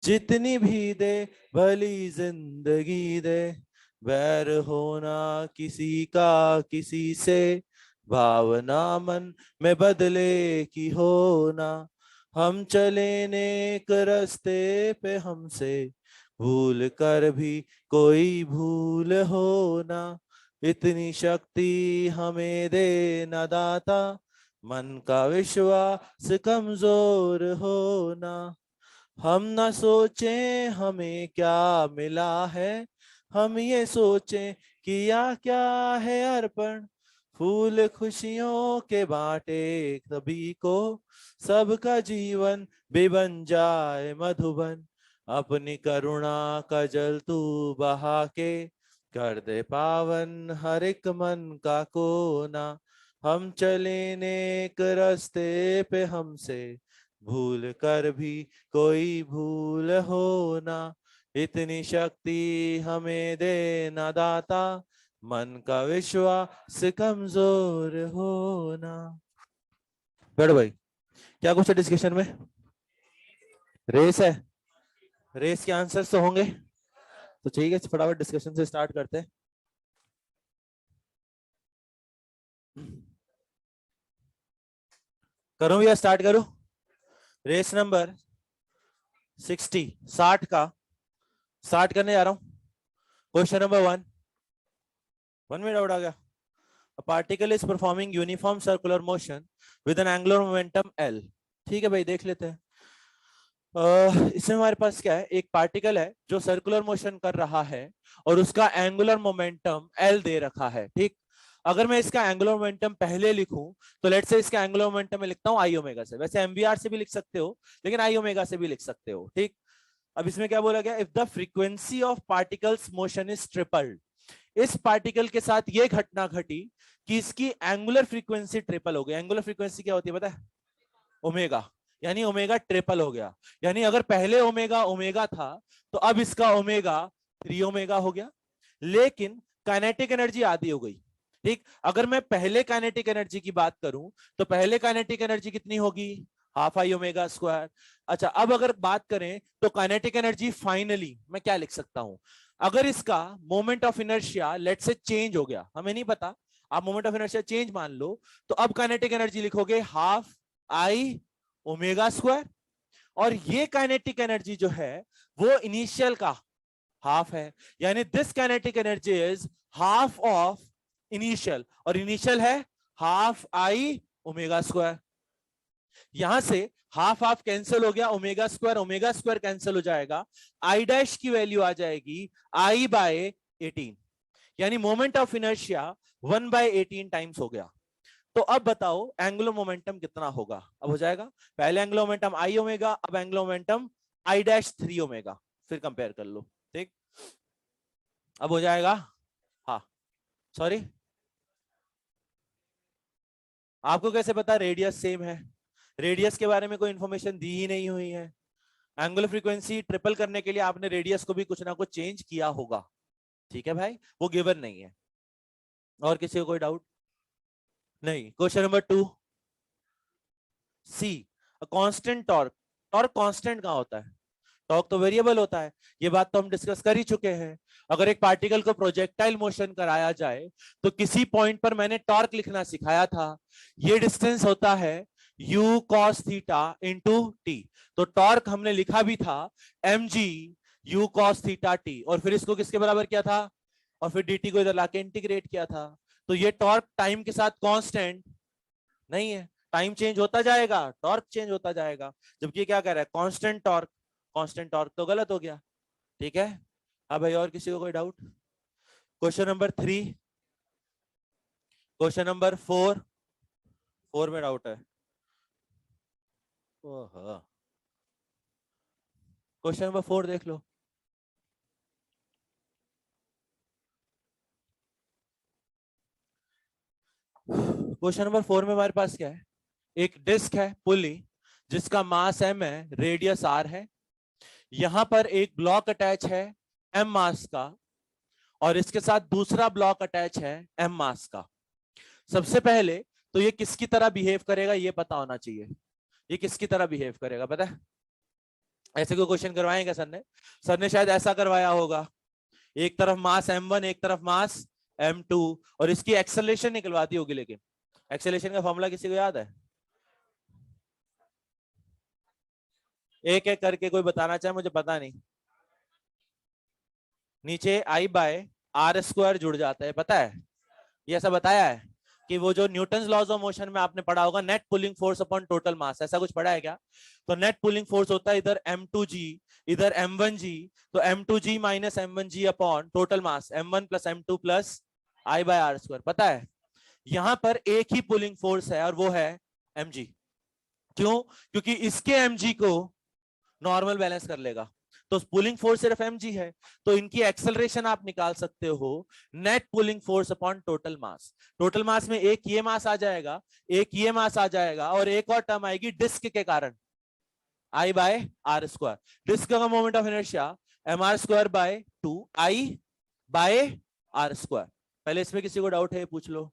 जितनी भी दे भली जिंदगी दे, बैर होना किसी का किसी से, भावना मन में बदले की होना। हम चले नेक रास्ते पे हमसे, भूल कर भी कोई भूल होना। इतनी शक्ति हमें दे न दाता, मन का विश्वास कमजोर होना। हम न सोचें हमें क्या मिला है, हम ये सोचें किया क्या है अर्पण। फूल खुशियों के बांटे सभी को, सबका जीवन भी बन जाए मधुबन। अपनी करुणा का जल तू बहा के, कर दे पावन हर एक मन का कोना। हम चले नेक रास्ते पे हमसे, भूल कर भी कोई भूल होना। इतनी शक्ति हमें दे ना दाता, मन का विश्वास कमजोर होना। बैठो भाई, क्या कुछ है डिस्कशन में? रेस है, रेस के आंसर्स तो होंगे, तो ठीक है फटाफट डिस्कशन से स्टार्ट करते हैं। करूं या स्टार्ट करूं? रेस नंबर 60 का स्टार्ट करने जा रहा हूं। क्वेश्चन नंबर 1 में डाउट आ गया। A particle is performing uniform circular motion with an angular momentum L। ठीक है भाई, देख लेते हैं। इसमें हमारे पास क्या है, एक पार्टिकल है जो सर्कुलर मोशन कर रहा है और उसका एंगुलर मोमेंटम L दे रखा है। ठीक, अगर मैं इसका एंगुलर मोमेंटम पहले लिखूं तो लेट्स से इसका एंगुलर मोमेंटम में लिखता हूं आई ओमेगा से। वैसे एमवीआर से भी लिख सकते हो, लेकिन आई ओमेगा से भी लिख सकते हो। ठीक, अब इसमें क्या बोला गया, if the frequency of particles motion is tripled. इस पार्टिकल के साथ ये घटना घटी कि इसकी एंगुलर फ्रीक्वेंसी ट्रिपल हो गई। एंगुलर फ्रीक्वेंसी क्या होती है पता है? ओमेगा, यानी ओमेगा ट्रिपल हो गया। यानी अगर पहले ओमेगा ओमेगा था तो अब इसका ओमेगा 3 ओमेगा हो गया, लेकिन काइनेटिक एनर्जी आधी हो गई। ठीक, अगर मैं पहले काइनेटिक एनर्जी की बात करूं तो पहले काइनेटिक एनर्जी कितनी होगी? Half I omega square. अच्छा, अब अगर बात करें तो काइनेटिक एनर्जी फाइनली मैं क्या लिख सकता हूं? अगर इसका मोमेंट ऑफ इनर्शिया लेट से चेंज हो गया, हमें नहीं पता, आप मोमेंट ऑफ इनर्शिया चेंज मान लो, तो अब काइनेटिक एनर्जी लिखोगे हाफ आई ओमेगा स्क्वायर। और ये काइनेटिक एनर्जी जो है वो इनिशियल का हाफ है, यानी this kinetic energy is half of initial, और इनिशियल है हाफ आई ओमेगा स्क्वायर। यहां से हाफ हाफ कैंसिल हो गया, ओमेगा स्क्वायर कैंसिल हो जाएगा, आई डैश की वैल्यू आ जाएगी आई बाय 18, यानी मोमेंट ऑफ इनर्शिया 1/18 टाइम्स हो गया। तो अब बताओ एंगुलर मोमेंटम कितना होगा? अब हो जाएगा, पहले एंगुलर मोमेंटम आई ओमेगा, अब angular momentum I dash 3 omega, फिर कंपेयर कर लो। ठीक, अब हो जाएगा, हाँ सॉरी, आपको कैसे पता रेडियस सेम है? रेडियस के बारे में कोई इंफॉर्मेशन दी ही नहीं हुई है। एंगुलर फ्रीक्वेंसी ट्रिपल करने के लिए आपने रेडियस को भी कुछ ना कुछ चेंज किया होगा। ठीक है भाई, वो गिवन नहीं है। और किसी को कोई डाउट? नहीं। क्वेश्चन नंबर 2 सी, कांस्टेंट टॉर्क। टॉर्क कांस्टेंट कहां होता है? टॉर्क तो वेरिएबल होता है, ये बात तो हम डिस्कस कर ही चुके हैं। अगर एक पार्टिकल को प्रोजेक्टाइल मोशन कराया जाए तो किसी पॉइंट पर मैंने टॉर्क लिखना सिखाया था, ये डिस्टेंस होता है u cos theta into T. तो टॉर्क हमने लिखा भी था mg u cos theta T, और फिर इसको किसके बराबर किया था, और फिर dt को इधर लाके इंटीग्रेट किया था। तो ये टॉर्क टाइम के साथ कांस्टेंट नहीं है, टाइम चेंज होता जाएगा, टॉर्क चेंज होता जाएगा। जबकि ये क्या कह रहा है, कांस्टेंट टॉर्क। कांस्टेंट टॉर्क तो गलत हो गया। ठीक है, अब भाई और किसी को कोई doubt? Question number 3, question number 4 में डाउट है। क्वेश्चन नंबर 4 देख लो। क्वेश्चन नंबर 4 में हमारे पास क्या है, एक डिस्क है पुली जिसका मास m है, रेडियस r है। यहां पर एक ब्लॉक अटैच है m मास का, और इसके साथ दूसरा ब्लॉक अटैच है m मास का। सबसे पहले तो ये किसकी तरह बिहेव करेगा ये पता होना चाहिए। ये किसकी तरह बिहेव करेगा पता है? ऐसे कोई क्वेश्चन करवाएं क्या सर ने? सर ने शायद ऐसा करवाया होगा, एक तरफ मास m1 एक तरफ मास m2 और इसकी एक्सेलरेशन निकलवा दी होगी। लेकिन एक्सेलरेशन का फॉर्मूला किसी को याद है? एक एक करके कोई बताना चाहे, मुझे पता नहीं। नीचे I बाय आर स्क्वायर जुड़ जाता है, पता है? ये ऐसा बताया है कि वो जो न्यूटन लॉज ऑफ मोशन में आपने पढ़ा होगा, net pulling force upon total मास, ऐसा कुछ पढ़ा है क्या? तो नेट पुलिंग फोर्स होता है इधर m2g इधर m1g, तो m2g minus m1g upon total mass m1 plus m2 plus I by are square, पता है? यहां पर एक ही पुलिंग फोर्स है और वो है mg। क्यों? क्योंकि इसके mg को नॉर्मल बैलेंस कर लेगा, तो पुलिंग फोर्स सिर्फ mg है, तो इनकी एक्सेलरेशन आप निकाल सकते हो net pulling force upon total मास। टोटल मास में एक ये मास आ जाएगा, एक ये मास आ जाएगा और एक और टर्म आएगी डिस्क के कारण, I by are square. Disc का moment of inertia mr square by 2 I by are square. पहले इसमें किसी को डाउट है पूछ लो।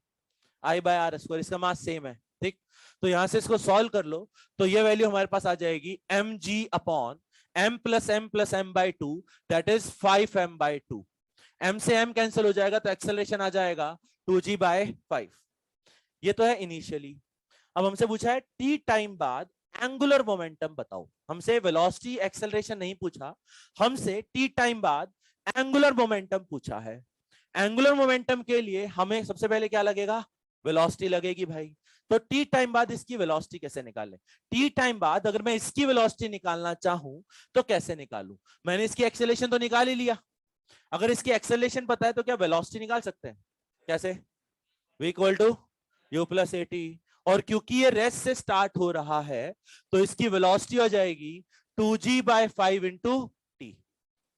I बाय आर स्क्वायर, इसका मास सेम है, ठीक? तो यहां से इसको सॉल्व कर लो, तो ये वैल्यू हमारे पास आ जाएगी mg upon m plus m by 2, that is 5m by 2। m से m कैंसिल हो जाएगा तो एक्सेलरेशन आ जाएगा 2g बाय 5। ये तो है इनिशियली। अब हमसे पूछा है t टाइम बाद एंगुलर मोमेंटम बताओ। हमसे वेलोसिटी एक्सेलरेशन नहीं पूछा, हमसे t टाइम बाद एंगुलर मोमेंटम पूछा है। एंगुलर मोमेंटम के लिए हमें सबसे पहले क्या लगेगा? वेलोसिटी लगेगी भाई। तो t टाइम बाद इसकी वेलोसिटी कैसे निकालें? t टाइम बाद अगर मैं इसकी वेलोसिटी निकालना चाहूं तो कैसे निकालूं? मैंने इसकी एक्सेलरेशन तो निकाल ही लिया, अगर इसकी एक्सेलरेशन पता है तो क्या वेलोसिटी निकाल सकते हैं? कैसे? v equal to u plus a t, और क्योंकि ये रेस्ट से स्टार्ट हो रहा है तो इसकी वेलोसिटी हो जाएगी 2g बाय 5 इंटू टी,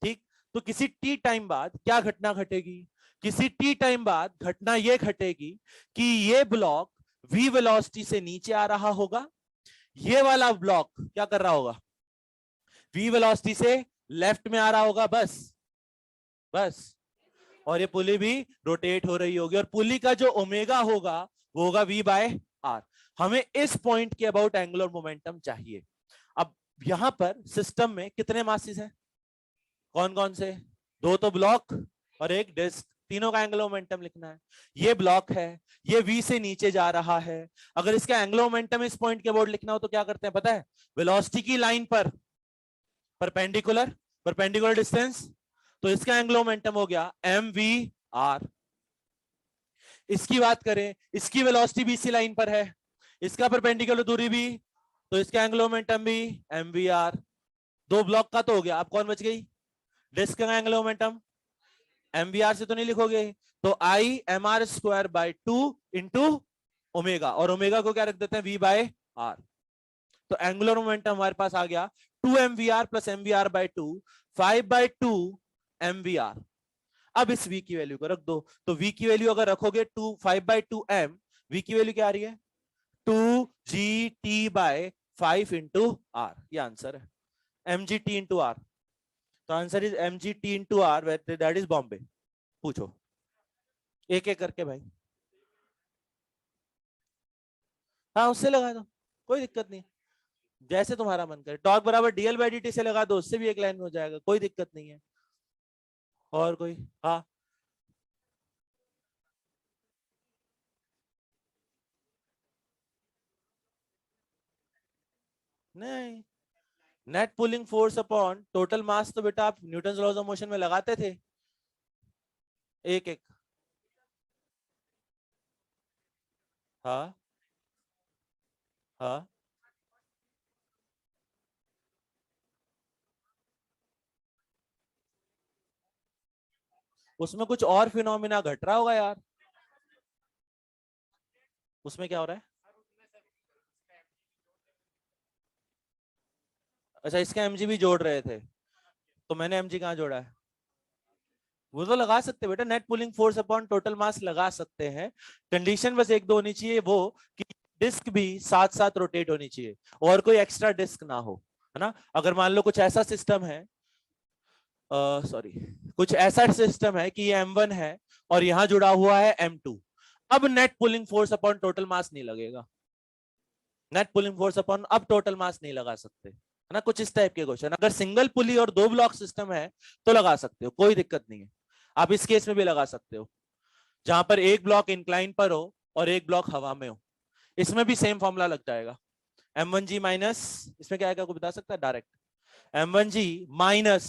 ठीक? तो किसी t टाइम बाद क्या घटना घटेगी? किसी t टाइम बाद घटना ये घटेगी कि ये ब्लॉक v वेलोसिटी से नीचे आ रहा होगा, ये वाला ब्लॉक क्या कर रहा होगा? v वेलोसिटी से लेफ्ट में आ रहा होगा, बस बस। और ये पुली भी रोटेट हो रही होगी और पुली का जो ओमेगा होगा वो होगा v बाय आर। हमें इस पॉइंट के अबाउट एंगुलर मोमेंटम चाहिए। अब यहां पर सिस्टम में कितने मासेस हैं? कौन कौन से? दो तो ब्लॉक और एक डिस्क, तीनों का एंगुलर मोमेंटम लिखना है। ये ब्लॉक है, ये v से नीचे जा रहा है, अगर इसका एंगुलर मोमेंटम इस पॉइंट के अबाउट लिखना हो तो क्या करते हैं पता है? वेलोसिटी की लाइन पर परपेंडिकुलर, परपेंडिकुलर डिस्टेंस, तो इसका एंगुलर मोमेंटम हो गया mvr। इसकी बात करें, इसकी वेलोसिटी भी इसी लाइन पर है, इसका परपेंडिकुलर दूरी भी, तो इसका एंगुलर मोमेंटम भी mvr। दो ब्लॉक का तो हो गया, अब कौन बच गई? डिस्क का एंगुलर मोमेंटम। mvr से तो नहीं लिखोगे, तो I mr square by 2 into omega, और ओमेगा को क्या रख देते हैं? v by r. तो एंगुलर मोमेंटम हमारे पास आ गया 2 mvr plus mvr by 2, 5 by 2 mvr। अब इस v की वैल्यू को रख दो, तो v की वैल्यू अगर रखोगे 5 बाय 2 m, v की वैल्यू क्या आ रही है? 2gt बाय 5 इंटू आर, ये आंसर है mgt इंटू आर। तो answer is mgt into r, that is Bombay. पूछो एक एक करके भाई। हाँ उससे लगा दो, कोई दिक्कत नहीं, जैसे तुम्हारा मन करे। टॉर्क बराबर डीएल बाई dt से लगा दो, उससे भी एक लाइन में हो जाएगा, कोई दिक्कत नहीं है। और कोई? हाँ नहीं, net pulling force upon total मास तो बेटा आप न्यूटन लॉज ऑफ मोशन में लगाते थे एक एक। हाँ हाँ, उसमें कुछ और फिनोमिना घट रहा होगा यार। उसमें क्या हो रहा है? अच्छा, इसका एमजी भी जोड़ रहे थे, तो मैंने एमजी कहाँ जोड़ा है? वो तो लगा सकते बेटा, net pulling force upon total मास लगा सकते हैं। कंडीशन बस एक दो होनी चाहिए, वो कि डिस्क भी साथ साथ रोटेट होनी चाहिए और कोई एक्स्ट्रा डिस्क ना हो, है ना? अगर मान लो कुछ ऐसा सिस्टम है, सॉरी, कुछ ऐसा सिस्टम है कि ये m1 है और यहां जुड़ा हुआ है m2, अब net pulling force upon total मास नहीं लगेगा। नेट पुलिंग फोर्स अपॉन अब टोटल मास नहीं लगा सकते, है ना, कुछ इस टाइप के क्वेश्चन। अगर सिंगल पुली और 2 ब्लॉक सिस्टम है तो लगा सकते हो, कोई दिक्कत नहीं है। आप इस केस में भी लगा सकते हो जहां पर एक ब्लॉक इंक्लाइन पर हो और एक ब्लॉक हवा में हो, इसमें भी सेम फॉर्मूला लग जाएगा। m1g माइनस, इसमें क्या आएगा कोई बता सकता है direct? m1g minus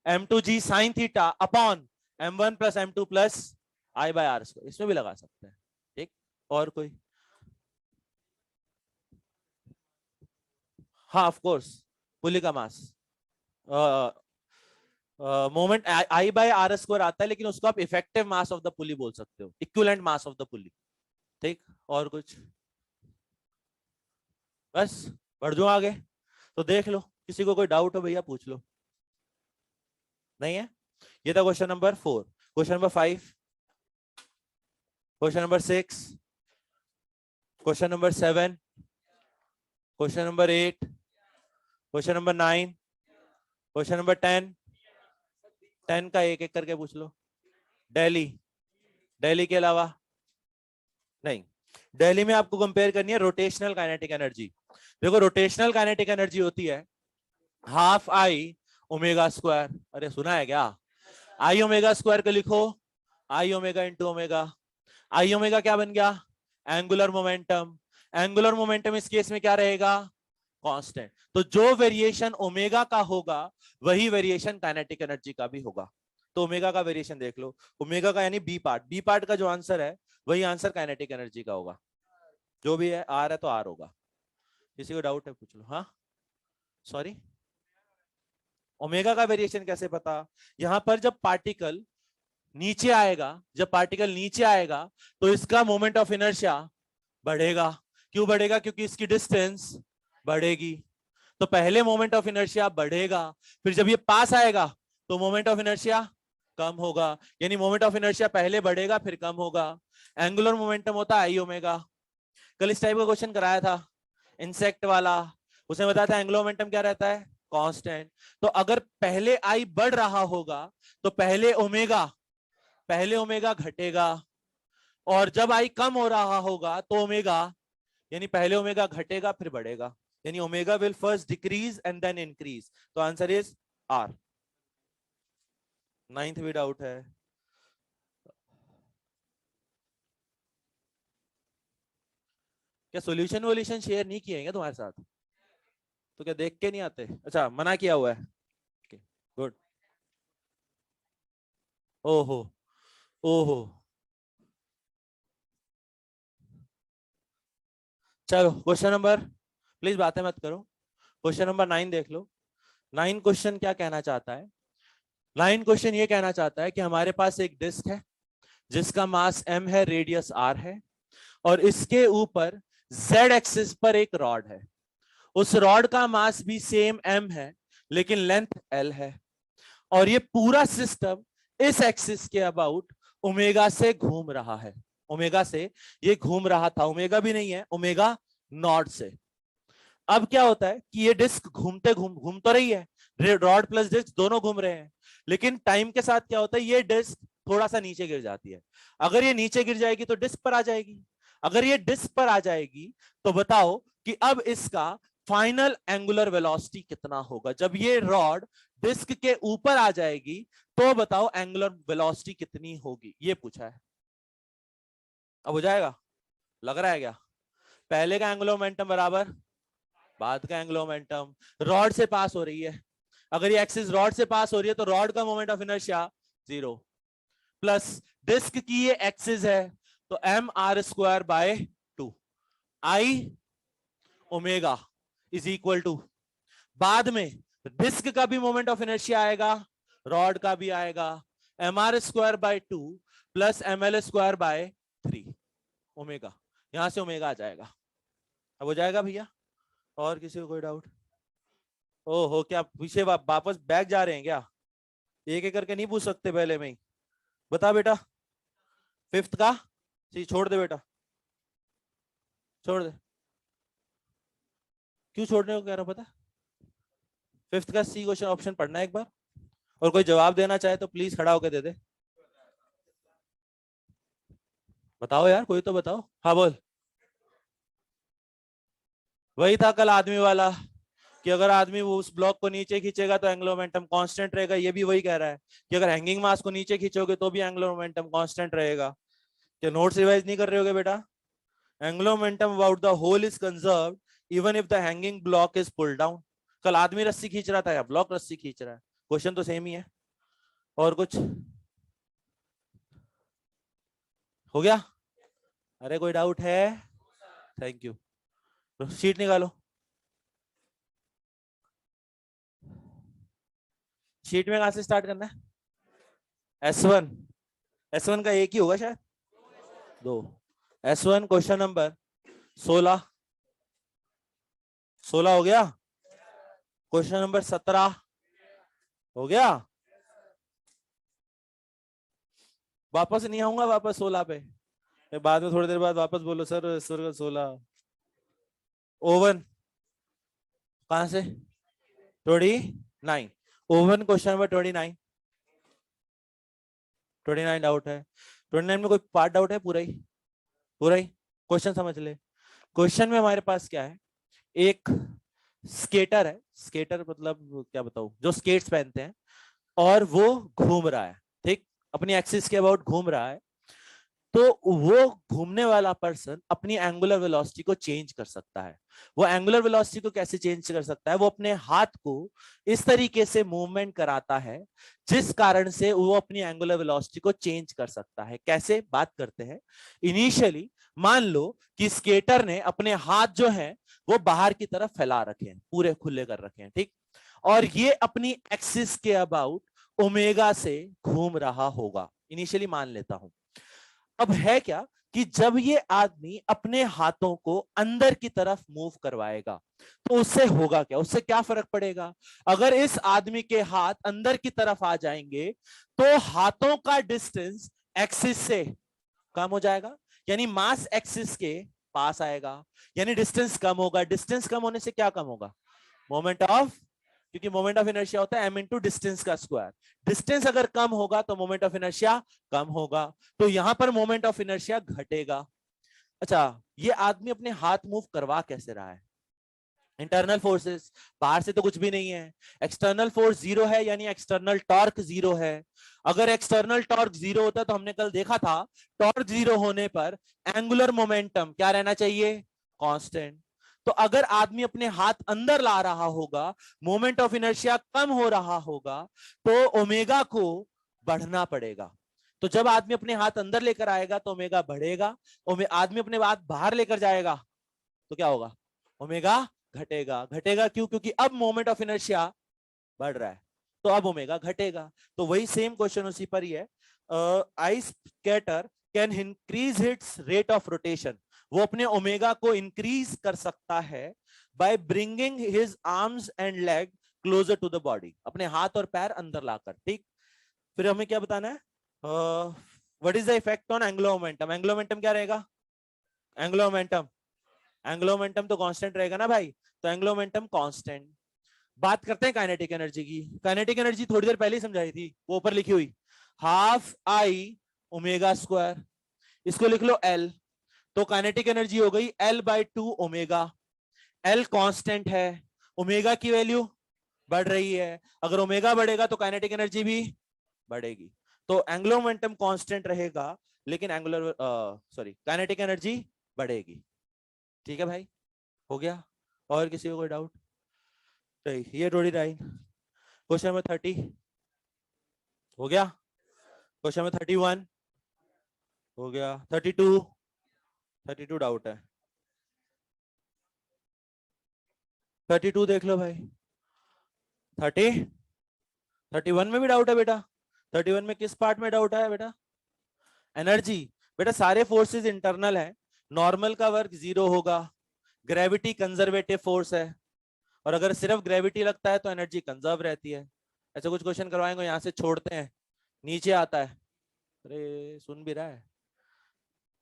m2g sine theta upon m1 plus m2 plus I by are square, इसमें भी लगा सकते हैं। ठीक, और कोई? हाँ ऑफ कोर्स, पुली का mass moment I by are square आता है, लेकिन उसको आप effective mass of the pulley बोल सकते हो, equivalent mass of the pulley. ठीक, और कुछ? बस बढ़ जाओ आगे, तो देख लो, किसी को कोई डाउट हो भैया पूछ लो। नहीं है? ये था question number 4। Question number 5, question number 6, question number 7, question number 8, question number 9, question number 10। 10 का एक एक करके पूछ लो। दिल्ली, दिल्ली के अलावा नहीं। दिल्ली में आपको कंपेयर करनी है रोटेशनल काइनेटिक एनर्जी। देखो रोटेशनल काइनेटिक एनर्जी होती है हाफ आई ओमेगा स्क्वायर। अरे सुना है क्या? आई ओमेगा स्क्वायर को लिखो आई ओमेगा इंटू ओमेगा। आई ओमेगा क्या बन गया? Angular momentum. एंगुलर मोमेंटम इस केस में क्या रहेगा? कांस्टेंट। तो जो वेरिएशन ओमेगा का होगा वही वेरिएशन काइनेटिक एनर्जी का भी होगा। तो ओमेगा का वेरिएशन देख लो, ओमेगा का यानी बी पार्ट, बी पार्ट का जो आंसर है वही आंसर काइनेटिक एनर्जी का होगा। जो भी है आर है तो आर होगा। किसी को डाउट है पूछ लो। हाँ सॉरी, ओमेगा का वेरिएशन कैसे पता? यहां पर जब पार्टिकल नीचे आएगा, जब पार्टिकल नीचे आएगा तो इसका मोमेंट ऑफ इनर्शिया बढ़ेगा। क्यों बढ़ेगा? क्योंकि इसकी डिस्टेंस बढ़ेगी। तो पहले मोमेंट ऑफ इनर्शिया बढ़ेगा, फिर जब ये पास आएगा तो मोमेंट ऑफ इनर्शिया कम होगा। यानी मोमेंट ऑफ इनर्शिया पहले बढ़ेगा फिर कम होगा। एंगुलर मोमेंटम होता है आई ओमेगा। कल इस टाइप का क्वेश्चन कराया था इंसेक्ट वाला, उसने बताया था एंगुलर मोमेंटम क्या रहता है? कांस्टेंट। तो अगर पहले आई बढ़ रहा होगा तो पहले ओमेगा घटेगा, और जब आई कम हो रहा होगा तो ओमेगा, यानी पहले ओमेगा घटेगा फिर बढ़ेगा, यानी omega will first decrease and then increase. तो आंसर इज आर। 9th भी डाउट है? क्या सॉल्यूशन वोल्यूशन शेयर नहीं किए हैं तुम्हारे साथ? तो क्या देख के नहीं आते? अच्छा मना किया हुआ है, गुड। ओहो, ओहो, चलो क्वेश्चन नंबर, प्लीज बातें मत करो। क्वेश्चन नंबर 9 देख लो। 9 क्वेश्चन क्या कहना चाहता है? 9 क्वेश्चन ये कहना चाहता है कि हमारे पास एक डिस्क है जिसका मास m है, रेडियस r है, और इसके ऊपर z एक्सिस पर एक रॉड है। उस रॉड का मास भी सेम m है लेकिन लेंथ l है, और ये पूरा सिस्टम इस एक्सिस के अबाउट ओमेगा से घूम रहा है। ओमेगा से ये घूम रहा था, ओमेगा भी नहीं है, ओमेगा नॉट से। अब क्या होता है कि ये डिस्क घूम तो रही है, रॉड प्लस डिस्क दोनों घूम रहे हैं, लेकिन टाइम के साथ क्या होता है ये डिस्क थोड़ा सा नीचे गिर जाती है। अगर ये नीचे गिर जाएगी तो डिस्क पर आ जाएगी। अगर ये डिस्क पर आ जाएगी तो बताओ कि अब इसका फाइनल एंगुलर वेलोसिटी कितना होगा? जब ये रॉड डिस्क के ऊपर आ जाएगी तो बताओ एंगुलर वेलोसिटी कितनी होगी, ये पूछा है। अब हो जाएगा? लग रहा है क्या? पहले का एंगुलर मोमेंटम बराबर बाद का एंगुलर मोमेंटम, रॉड से पास हो रही है। अगर ये एक्सिस रॉड से पास हो रही है तो रॉड का moment of inertia 0, plus disc की ये एक्सिस है तो m r square by 2 I omega is equal to, बाद में डिस्क का भी मोमेंट ऑफ इनर्शिया आएगा, रॉड का भी आएगा, m r square by 2 plus m l square by 3 omega. यहां से ओमेगा आ जाएगा। अब हो जाएगा भैया? और किसी को कोई डाउट? ओहो, क्या पीछे वापस बैक जा रहे हैं क्या? एक एक करके नहीं पूछ सकते पहले में ही? बता बेटा, 5th का सी छोड़ दे बेटा, छोड़ दे। क्यों छोड़ने को कह रहा हूं पता? 5th का सी क्वेश्चन ऑप्शन पढ़ना है एक बार, और कोई जवाब देना चाहे तो प्लीज खड़ा होकर दे दे। बताओ यार, कोई तो बताओ। हाँ बोल। वही था कल आदमी वाला, कि अगर आदमी वो उस ब्लॉक को नीचे खींचेगा तो एंगुलर मोमेंटम कांस्टेंट रहेगा, ये भी वही कह रहा है कि अगर हैंगिंग मास को नीचे खींचोगे तो भी एंगुलर मोमेंटम कांस्टेंट रहेगा। क्या नोट्स रिवाइज नहीं कर रहे होगे बेटा? Angular momentum about the whole is conserved even if the hanging block is pulled down. कल आदमी रस्सी खींच रहा था या ब्लॉक रस्सी खींच रहा है, क्वेश्चन तो सेम ही है। और कुछ हो गया? अरे कोई डाउट है? Thank you. शीट निकालो। शीट में कहां से स्टार्ट करना है? S1। S1 का एक ही होगा शायद, दो। S1 question number 16। 16 हो गया। क्वेश्चन नंबर 17 हो गया। वापस नहीं आऊंगा वापस 16 पे, बाद में थोड़ी देर बाद वापस बोलो सर 16। ओवन कहां से? 29। Oven question number 29। 29 डाउट है? 29 में कोई पार्ट डाउट है? पूरा ही पूरा ही क्वेश्चन समझ ले। क्वेश्चन में हमारे पास क्या है, एक स्केटर है, स्केटर मतलब क्या बताऊं, जो स्केट्स पहनते हैं, और वो घूम रहा है, ठीक, अपनी एक्सिस के अबाउट घूम रहा है। तो वो घूमने वाला पर्सन अपनी एंगुलर वेलोसिटी को चेंज कर सकता है। वो एंगुलर वेलोसिटी को कैसे चेंज कर सकता है? वो अपने हाथ को इस तरीके से मूवमेंट कराता है जिस कारण से वो अपनी एंगुलर वेलोसिटी को चेंज कर सकता है। कैसे? बात करते हैं। इनिशियली मान लो कि स्केटर ने अपने हाथ जो है वो बाहर की तरफ फैला रखे हैं, पूरे खुले कर रखे हैं, ठीक, और ये अपनी एक्सिस के अबाउट ओमेगा से घूम रहा होगा, इनिशियली मान लेता हूं। अब है क्या कि जब ये आदमी अपने हाथों को अंदर की तरफ मूव करवाएगा तो उससे होगा क्या, उससे क्या फर्क पड़ेगा? अगर इस आदमी के हाथ अंदर की तरफ आ जाएंगे तो हाथों का डिस्टेंस एक्सिस से कम हो जाएगा, यानी मास एक्सिस के पास आएगा, यानी डिस्टेंस कम होगा। डिस्टेंस कम होने से क्या कम होगा? मोमेंट ऑफ, क्योंकि मोमेंट ऑफ इनर्शिया होता है m इंटू डिस्टेंस का स्क्वायर। डिस्टेंस अगर कम होगा तो मोमेंट ऑफ इनर्शिया कम होगा, तो यहां पर मोमेंट ऑफ इनर्शिया घटेगा। अच्छा, ये आदमी अपने हाथ मूव करवा कैसे रहा है? इंटरनल फोर्सेस, बाहर से तो कुछ भी नहीं है। एक्सटर्नल फोर्स जीरो है, यानी एक्सटर्नल टॉर्क जीरो है। अगर एक्सटर्नल टॉर्क जीरो होता तो हमने कल देखा था, टॉर्क जीरो होने पर एंगुलर मोमेंटम क्या रहना चाहिए? कांस्टेंट। तो अगर आदमी अपने हाथ अंदर ला रहा होगा, मोमेंट ऑफ इनर्शिया कम हो रहा होगा, तो ओमेगा को बढ़ना पड़ेगा। तो जब आदमी अपने हाथ अंदर लेकर आएगा तो ओमेगा बढ़ेगा, आदमी अपने हाथ बाहर लेकर जाएगा तो क्या होगा? ओमेगा घटेगा। घटेगा क्यों? क्योंकि अब मोमेंट ऑफ इनर्शिया बढ़ रहा है, तो अब ओमेगा घटेगा। तो वही सेम क्वेश्चन उसी पर ही है। Ice skater can increase its rate of rotation, वो अपने ओमेगा को इंक्रीज कर सकता है by bringing his arms and leg closer to the body, अपने हाथ और पैर अंदर लाकर, ठीक। फिर हमें क्या बताना है? What is the effect on angular momentum? Angular momentum क्या रहेगा? एंगुलर मोमेंटम, एंगुलर मोमेंटम तो कांस्टेंट रहेगा ना भाई, तो एंगुलर मोमेंटम कांस्टेंट। बात करते हैं काइनेटिक एनर्जी की। काइनेटिक एनर्जी थोड़ी देर पहले ही समझाई थी, वो ऊपर लिखी हुई, हाफ आई ओमेगा स्क्वायर, इसको लिख लो एल। तो काइनेटिक एनर्जी हो गई L by two omega. L constant है, ओमेगा की वैल्यू बढ़ रही है, अगर ओमेगा बढ़ेगा तो काइनेटिक एनर्जी भी बढ़ेगी। तो एंगुलर मोमेंटम कांस्टेंट रहेगा, लेकिन एंगुलर काइनेटिक एनर्जी बढ़ेगी। ठीक है भाई, हो गया? और किसी को कोई डाउट? ये थोड़ी राइन। क्वेश्चन नंबर 30 हो गया। क्वेश्चन नंबर 31 हो गया। 32 डाउट है। 32 देख लो भाई। 30 31 में भी डाउट है बेटा? 31 में किस पार्ट में डाउट है बेटा? एनर्जी। बेटा सारे फोर्सेस इंटरनल है, नॉर्मल का वर्क जीरो होगा, ग्रेविटी कंजर्वेटिव फोर्स है, और अगर सिर्फ ग्रेविटी लगता है तो एनर्जी कंजर्व रहती है। ऐसे कुछ क्वेश्चन करवाएंगे, यहाँ से छोड़ते हैं, नीचे आता है। अरे सुन भी रहा है?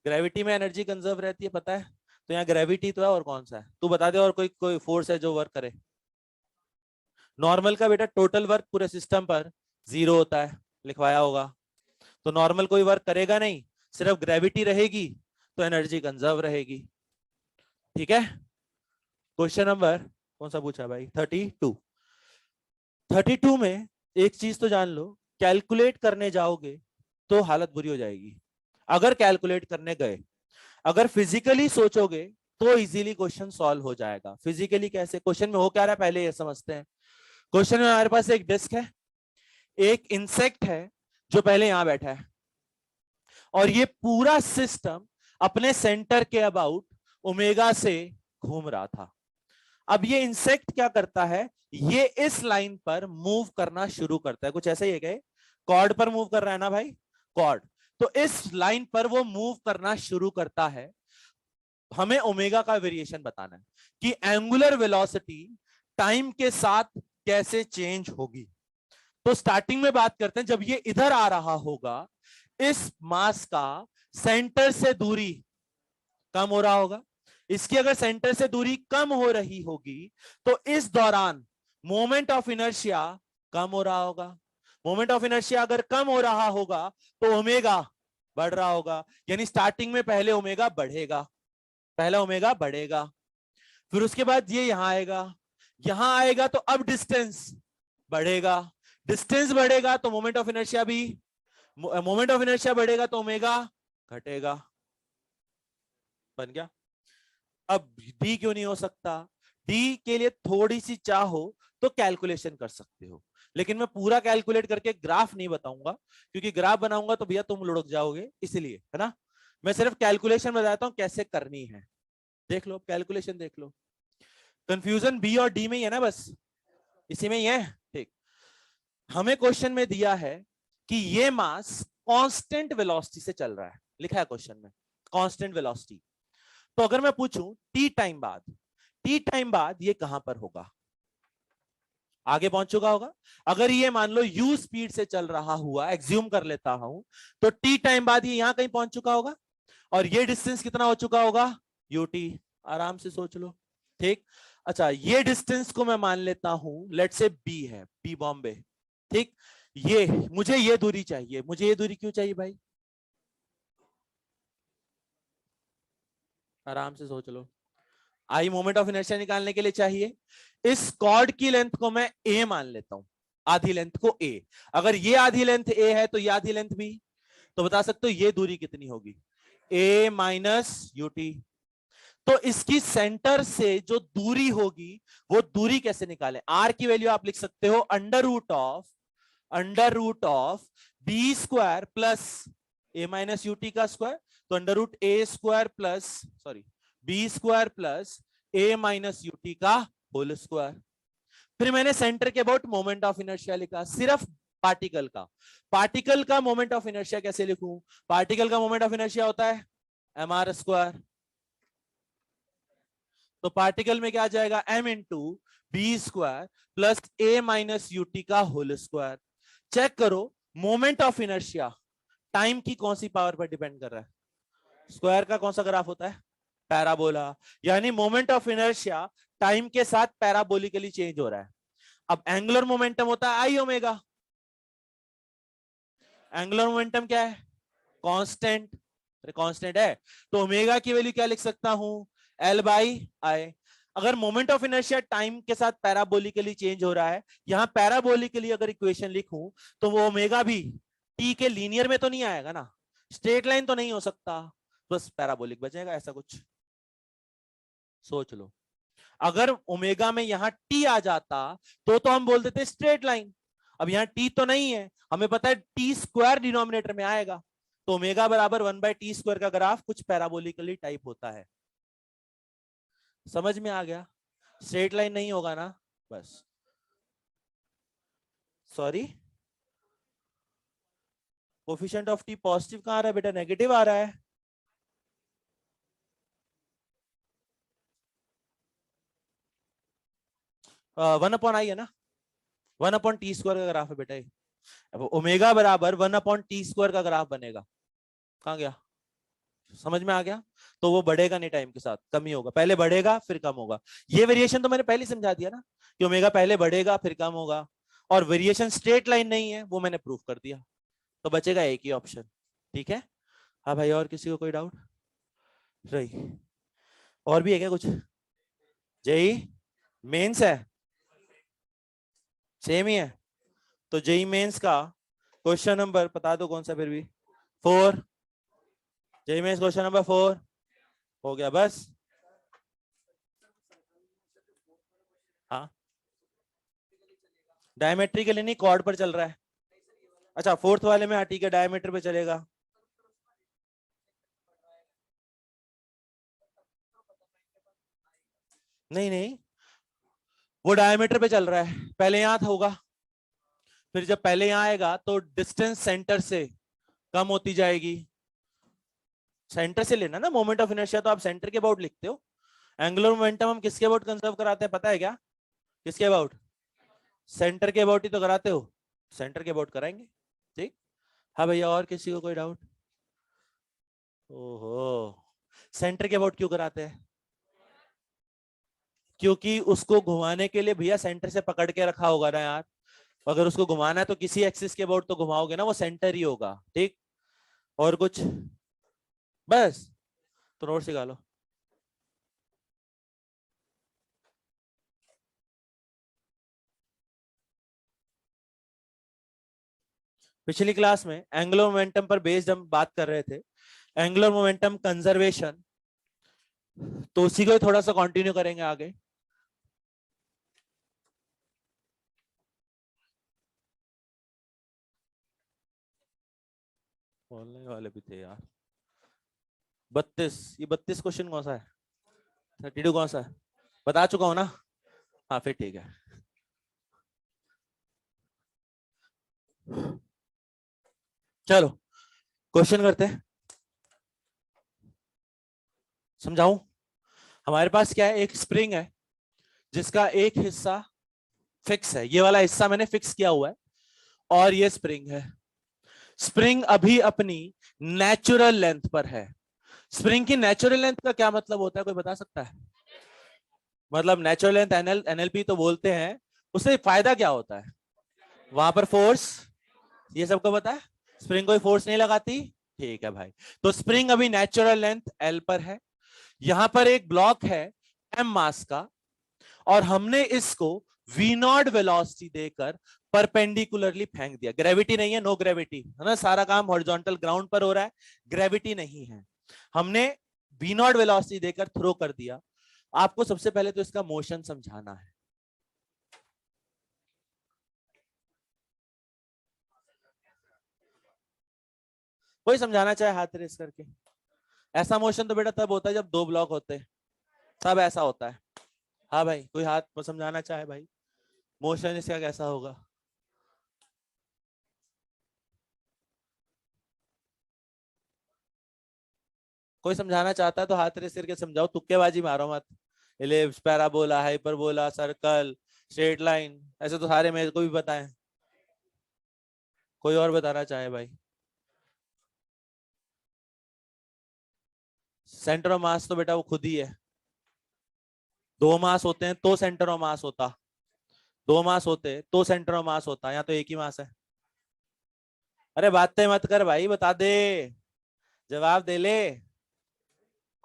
ग्रेविटी में एनर्जी कंजर्व रहती है, पता है? तो यहाँ ग्रेविटी तो है, और कौन सा है तू बता दे, और कोई कोई फोर्स है जो वर्क करे? नॉर्मल का बेटा टोटल वर्क पूरे सिस्टम पर जीरो होता है, लिखवाया होगा। तो नॉर्मल कोई वर्क करेगा नहीं, सिर्फ ग्रेविटी रहेगी, तो एनर्जी कंजर्व रहेगी। ठीक है। क्वेश्चन नंबर कौन सा पूछा भाई? 32। 32 में एक चीज तो जान लो, कैलकुलेट करने जाओगे तो हालत बुरी हो जाएगी अगर कैलकुलेट करने गए। अगर फिजिकली सोचोगे तो इजीली क्वेश्चन सॉल्व हो जाएगा। फिजिकली कैसे? क्वेश्चन में हो क्या रहा है पहले ये समझते हैं। क्वेश्चन में हमारे पास एक डिस्क है, एक इंसेक्ट है जो पहले यहां बैठा है, और ये पूरा सिस्टम अपने सेंटर के अबाउट ओमेगा से घूम रहा था। अब ये इंसेक्ट क्या करता है, ये इस लाइन पर मूव करना शुरू करता है, कुछ ऐसा ही है क्या? कॉर्ड पर मूव कर रहा है ना भाई, कॉर्ड। तो इस लाइन पर वो मूव करना शुरू करता है। हमें ओमेगा का वेरिएशन बताना है कि एंगुलर वेलोसिटी टाइम के साथ कैसे चेंज होगी। तो स्टार्टिंग में बात करते हैं, जब ये इधर आ रहा होगा, इस मास का सेंटर से दूरी कम हो रहा होगा। इसकी अगर सेंटर से दूरी कम हो रही होगी तो इस दौरान मोमेंट ऑफ इनर्शिया कम हो रहा होगा। मोमेंट ऑफ इनर्शिया अगर कम हो रहा होगा तो ओमेगा बढ़ रहा होगा, यानी स्टार्टिंग में पहले ओमेगा बढ़ेगा, पहला ओमेगा बढ़ेगा। फिर उसके बाद ये यहां आएगा तो अब डिस्टेंस बढ़ेगा, डिस्टेंस बढ़ेगा तो मोमेंट ऑफ इनर्शिया भी, मोमेंट ऑफ इनर्शिया बढ़ेगा तो ओमेगा घटेगा। बन गया। अब डी क्यों नहीं हो सकता? डी के लिए थोड़ी सी चाहो तो कैलकुलेशन कर सकते हो, लेकिन मैं पूरा कैलकुलेट करके ग्राफ नहीं बताऊंगा, क्योंकि ग्राफ बनाऊंगा तो भैया तुम लुढ़क जाओगे, इसलिए है ना। मैं सिर्फ कैलकुलेशन बताता हूं कैसे करनी है। देख लो कैलकुलेशन, देख लो। कंफ्यूजन बी और डी में ही है ना, बस इसी में ही है। ठीक, हमें क्वेश्चन में दिया है कि ये मास कांस्टेंट वेलोसिटी से चल रहा है, लिखा है क्वेश्चन में कांस्टेंट वेलोसिटी। तो अगर मैं पूछूं टी टाइम बाद ये कहां पर होगा, आगे पहुंच चुका होगा। अगर ये मान लो u स्पीड से चल रहा हुआ, एक्ज्यूम कर लेता हूं, तो t टाइम बाद ये यहां कहीं पहुंच चुका होगा, और ये डिस्टेंस कितना हो चुका होगा, ut। आराम से सोच लो। ठीक, अच्छा ये डिस्टेंस को मैं मान लेता हूं, लेट से b है, b बॉम्बे। ठीक, ये मुझे ये दूरी चाहिए, मुझे ये दूरी क्यों चाहिए भाई? आराम से सोच लो। आई मोमेंट ऑफ इनर्शिया निकालने के लिए चाहिए। इस कॉर्ड की लेंथ को मैं a मान लेता हूं, आधी लेंथ को a। अगर ये आधी लेंथ a है तो ये आधी लेंथ b, तो बता सकते हो ये दूरी कितनी होगी, a माइनस ut। तो इसकी सेंटर से जो दूरी होगी वो दूरी कैसे निकालें? r की वैल्यू आप लिख सकते हो under root of b square plus a minus u t का स्क्वायर, तो under root a square plus, sorry, b square plus a minus u t का होल स्क्वायर। फिर मैंने सेंटर के अबाउट मोमेंट ऑफ इनर्शिया लिखा, सिर्फ पार्टिकल का मोमेंट ऑफ इनर्शिया कैसे लिखूं? पार्टिकल का मोमेंट ऑफ इनर्शिया होता है mr स्क्वायर। तो पार्टिकल में क्या आ जाएगा, m into b square plus a minus u t का होल स्क्वायर। चेक करो मोमेंट ऑफ इनर्शिया टाइम की कौन सी पावर पर डिपेंड कर रहा है? स्क्वायर का कौन सा ग्राफ होता है, पैराबोला। यानी मोमेंट ऑफ इनर्शिया टाइम के साथ पैराबोलिकली चेंज हो रहा है। अब एंगुलर मोमेंटम होता है आई ओमेगा। एंगुलर मोमेंटम क्या है, कांस्टेंट, कांस्टेंट है, तो ओमेगा की वैल्यू क्या लिख सकता हूं, एल बाई आई। अगर मोमेंट ऑफ इनर्शिया टाइम के साथ पैराबोलिकली चेंज हो रहा है, यहां पैराबोलिकली अगर इक्वेशन लिखूं तो वो ओमेगा भी टी के लीनियर में तो नहीं आएगा ना, स्ट्रेट लाइन तो नहीं हो सकता, बस पैराबोलिक बचेगा। ऐसा कुछ सोच लो। अगर ओमेगा में यहां टी आ जाता तो हम बोल देते स्ट्रेट लाइन। अब यहां टी तो नहीं है, हमें पता है टी स्क्वायर डिनोमिनेटर में आएगा, तो ओमेगा बराबर 1/t स्क्वायर का ग्राफ कुछ पैराबोलिकली टाइप होता है। समझ में आ गया? स्ट्रेट लाइन नहीं होगा ना, बस। Sorry, coefficient of T positive कहां आ रहा है बेटा, नेगेटिव आ रहा है। वन अपॉन आई है ना, 1/t स्क्वायर का ग्राफ है बेटा। अब ओमेगा बराबर 1/t स्क्वायर का ग्राफ बनेगा, कहां गया, समझ में आ गया? तो वो बढ़ेगा नहीं टाइम के साथ, कम ही होगा, पहले बढ़ेगा फिर कम होगा। ये वेरिएशन तो मैंने पहले समझा दिया ना कि ओमेगा पहले बढ़ेगा फिर कम होगा, और वेरिएशन स्ट्रेट लाइन नहीं है, वो मैंने प्रूफ कर दिया। तो बचेगा एक ही ऑप्शन। ठीक है, हाँ भाई, और किसी को कोई डाउट रही? और भी है क्या कुछ? जेई मेंस है, सेम ही है। तो जेई मेंस का क्वेश्चन नंबर बता दो कौन सा फिर भी, 4। जेई मेंस क्वेश्चन नंबर 4 हो गया बस। हाँ, डायमेट्री के लिए नहीं, कॉर्ड पर चल रहा है। अच्छा, फोर्थ वाले में, हाँ ठीक है, डायमीटर पे चलेगा। नहीं नहीं, वो डायमीटर पे चल रहा है, पहले यहां था होगा, फिर जब पहले यहां आएगा तो डिस्टेंस सेंटर से कम होती जाएगी। सेंटर से लेना ना मोमेंट ऑफ इनर्शिया, तो आप सेंटर के अबाउट लिखते हो। एंगुलर मोमेंटम हम किसके अबाउट कंजर्व कराते हैं पता है क्या? किसके अबाउट? सेंटर के अबाउट ही तो कराते हो, सेंटर के अबाउट कराएंगे। ठीक। हाँ भैया, और किसी को कोई डाउट? ओहो, सेंटर के अबाउट क्यों कराते हैं? क्योंकि उसको घुमाने के लिए भैया सेंटर से पकड़ के रखा होगा ना यार। अगर उसको घुमाना है तो किसी एक्सिस के अबाउट तो घुमाओगे ना, वो सेंटर ही होगा। ठीक। और कुछ? बस, तो नोट सिखा लो। पिछली क्लास में एंगुलर मोमेंटम पर बेस्ड हम बात कर रहे थे, एंगुलर मोमेंटम कंजर्वेशन, तो उसी को थोड़ा सा कंटिन्यू करेंगे आगे। बोलने वाले भी थे यार। 32, ये 32 क्वेश्चन कौन सा है? 32 कौन सा है? बता चुका हूं ना। हाँ फिर ठीक है। चलो क्वेश्चन करते हैं, समझाऊं? हमारे पास क्या है, एक स्प्रिंग है जिसका एक हिस्सा फिक्स है, ये वाला हिस्सा मैंने फिक्स किया हुआ है, और ये स्प्रिंग है। स्प्रिंग अभी अपनी नेचुरल लेंथ पर है। स्प्रिंग की नेचुरल लेंथ का क्या मतलब होता है, कोई बता सकता है? मतलब नेचुरल लेंथ एनएलपी तो बोलते हैं, उससे फायदा क्या होता है? वहां पर फोर्स, ये सबको पता है, स्प्रिंग कोई फोर्स नहीं लगाती। ठीक है भाई, तो स्प्रिंग अभी नेचुरल लेंथ एल पर है, यहां पर एक ब्लॉक है एम मास का, और हमने इसको वी नॉट वेलोसिटी देकर परपेंडिकुलरली फेंक दिया। ग्रेविटी नहीं है, नो ग्रेविटी है ना, सारा काम हॉरिजॉन्टल ग्राउंड पर हो रहा है, ग्रेविटी नहीं है। हमने वी नॉट वेलोसिटी देकर थ्रो कर दिया। आपको सबसे पहले तो इसका मोशन समझाना है। कोई समझाना चाहे हाथ रेस करके। ऐसा मोशन तो बेटा तब होता है जब दो ब्लॉक होते हैं, तब ऐसा होता है। हाँ भाई, कोई हाथ पर समझाना चाहे भाई, मोशन इसका कैसा होगा? कोई समझाना चाहता है तो हाथ रेस करके समझाओ, तुक्केबाजी मारो मत। Ellipse, parabola, hyperbola, circle, straight line, ऐसे तो सारे मेरे को भी पता है। कोई और बताना चाहे भाई? सेंटर ऑफ मास तो बेटा वो खुद ही है। दो मास होते हैं तो सेंटर ऑफ मास होता, दो मास होते तो सेंटर ऑफ मास होता, यहाँ तो एक ही मास है। अरे बातें मत कर भाई, बता दे, जवाब दे ले।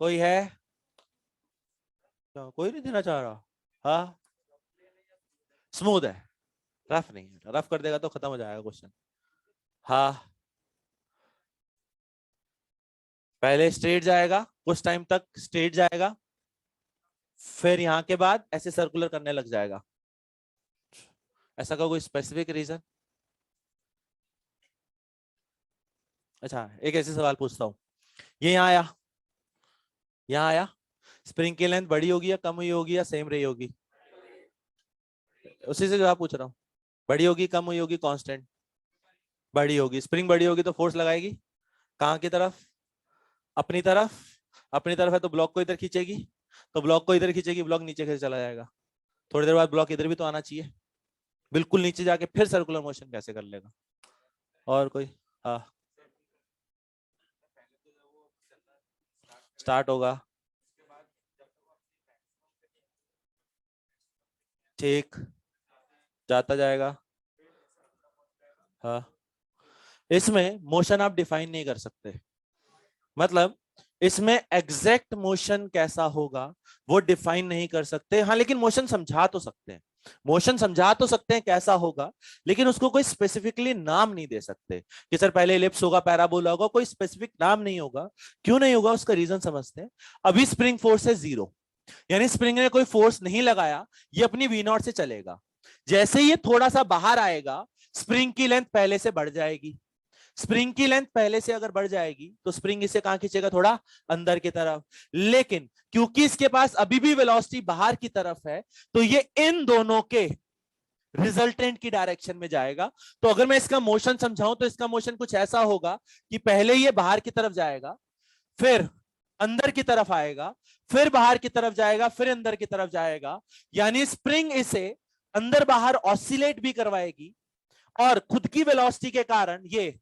कोई है? क्या कोई नहीं देना चाह रहा? हाँ, स्मूथ है, रफ नहीं है, रफ कर देगा तो खत्म हो जाएगा क्वेश्चन। हाँ, पहले स्ट्रेट जाएगा, कुछ टाइम तक स्ट्रेट जाएगा, फिर यहाँ के बाद ऐसे सर्कुलर करने लग जाएगा। ऐसा का कोई स्पेसिफिक रीजन? अच्छा, एक ऐसे सवाल पूछता हूँ, ये यहाँ आया, यहाँ आया, स्प्रिंग की लेंथ बड़ी होगी या कम हुई होगी या सेम रही होगी? उसी से जवाब पूछ रहा हूँ, बड़ी होगी कम हुई होगी कांस्टेंट? बड़ी होगी। स्प्रिंग बड़ी होगी तो फोर्स लगाएगी कहाँ की तरफ? अपनी तरफ। अपनी तरफ है तो ब्लॉक को इधर खींचेगी, तो ब्लॉक को इधर खींचेगी, ब्लॉक नीचे कैसे चला जाएगा? थोड़ी देर बाद ब्लॉक इधर भी तो आना चाहिए, बिल्कुल नीचे जाके फिर सर्कुलर मोशन कैसे कर लेगा? और कोई? हाँ, स्टार्ट होगा, ठीक, जाता जाएगा। हाँ, इसमें मोशन आप डिफाइन नहीं कर सकते, मतलब इसमें एग्जैक्ट मोशन कैसा होगा वो डिफाइन नहीं कर सकते, हाँ लेकिन मोशन समझा तो सकते हैं, मोशन समझा तो सकते हैं कैसा होगा, लेकिन उसको कोई स्पेसिफिकली नाम नहीं दे सकते कि सर पहले इलिप्स होगा, पैराबोला होगा, कोई स्पेसिफिक नाम नहीं होगा। क्यों नहीं होगा उसका रीजन समझते हैं। अभी स्प्रिंग फोर्स है 0, यानी स्प्रिंग ने कोई फोर्स नहीं लगाया, ये अपनी वी नॉट से चलेगा। जैसे ये थोड़ा सा बाहर आएगा, स्प्रिंग की लेंथ पहले से बढ़ जाएगी। स्प्रिंग की लेंथ पहले से अगर बढ़ जाएगी तो स्प्रिंग इसे कहां खींचेगा, थोड़ा अंदर की तरफ। लेकिन क्योंकि इसके पास अभी भी वेलोसिटी बाहर की तरफ है, तो ये इन दोनों के रिजल्टेंट की डायरेक्शन में जाएगा। तो अगर मैं इसका मोशन समझाऊं तो इसका मोशन कुछ ऐसा होगा कि पहले ये बाहर की तरफ जाएगा, फिर अंदर की तरफ आएगा, फिर बाहर की तरफ जाएगा, फिर अंदर की तरफ जाएगा। यानी स्प्रिंग इसे अंदर बाहर ऑसिलेट भी करवाएगी और खुद की वेलोसिटी के कारण ये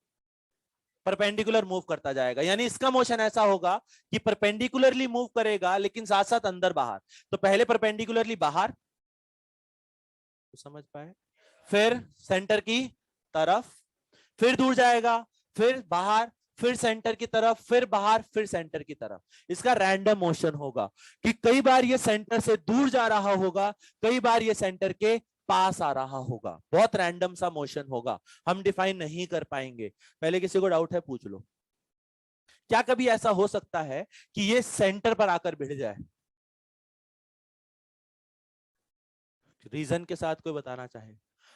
परपेंडिकुलर मूव करता जाएगा। यानी इसका मोशन ऐसा होगा कि परपेंडिकुलरली मूव करेगा लेकिन साथ साथ अंदर बाहर। तो पहले परपेंडिकुलरली बाहर, तो समझ पाए, फिर सेंटर की तरफ, फिर दूर जाएगा, फिर बाहर, फिर सेंटर की तरफ, फिर बाहर, फिर सेंटर की तरफ। इसका रैंडम मोशन होगा कि कई बार ये सेंटर से दूर जा रहा होगा, कई बार ये सेंटर के पास आ रहा होगा। बहुत रैंडम सा मोशन होगा, हम डिफाइन नहीं कर पाएंगे। पहले किसी को डाउट है पूछ लो। क्या कभी ऐसा हो सकता है कि ये सेंटर पर आकर भिड़ जाए? रीजन के साथ कोई बताना चाहे।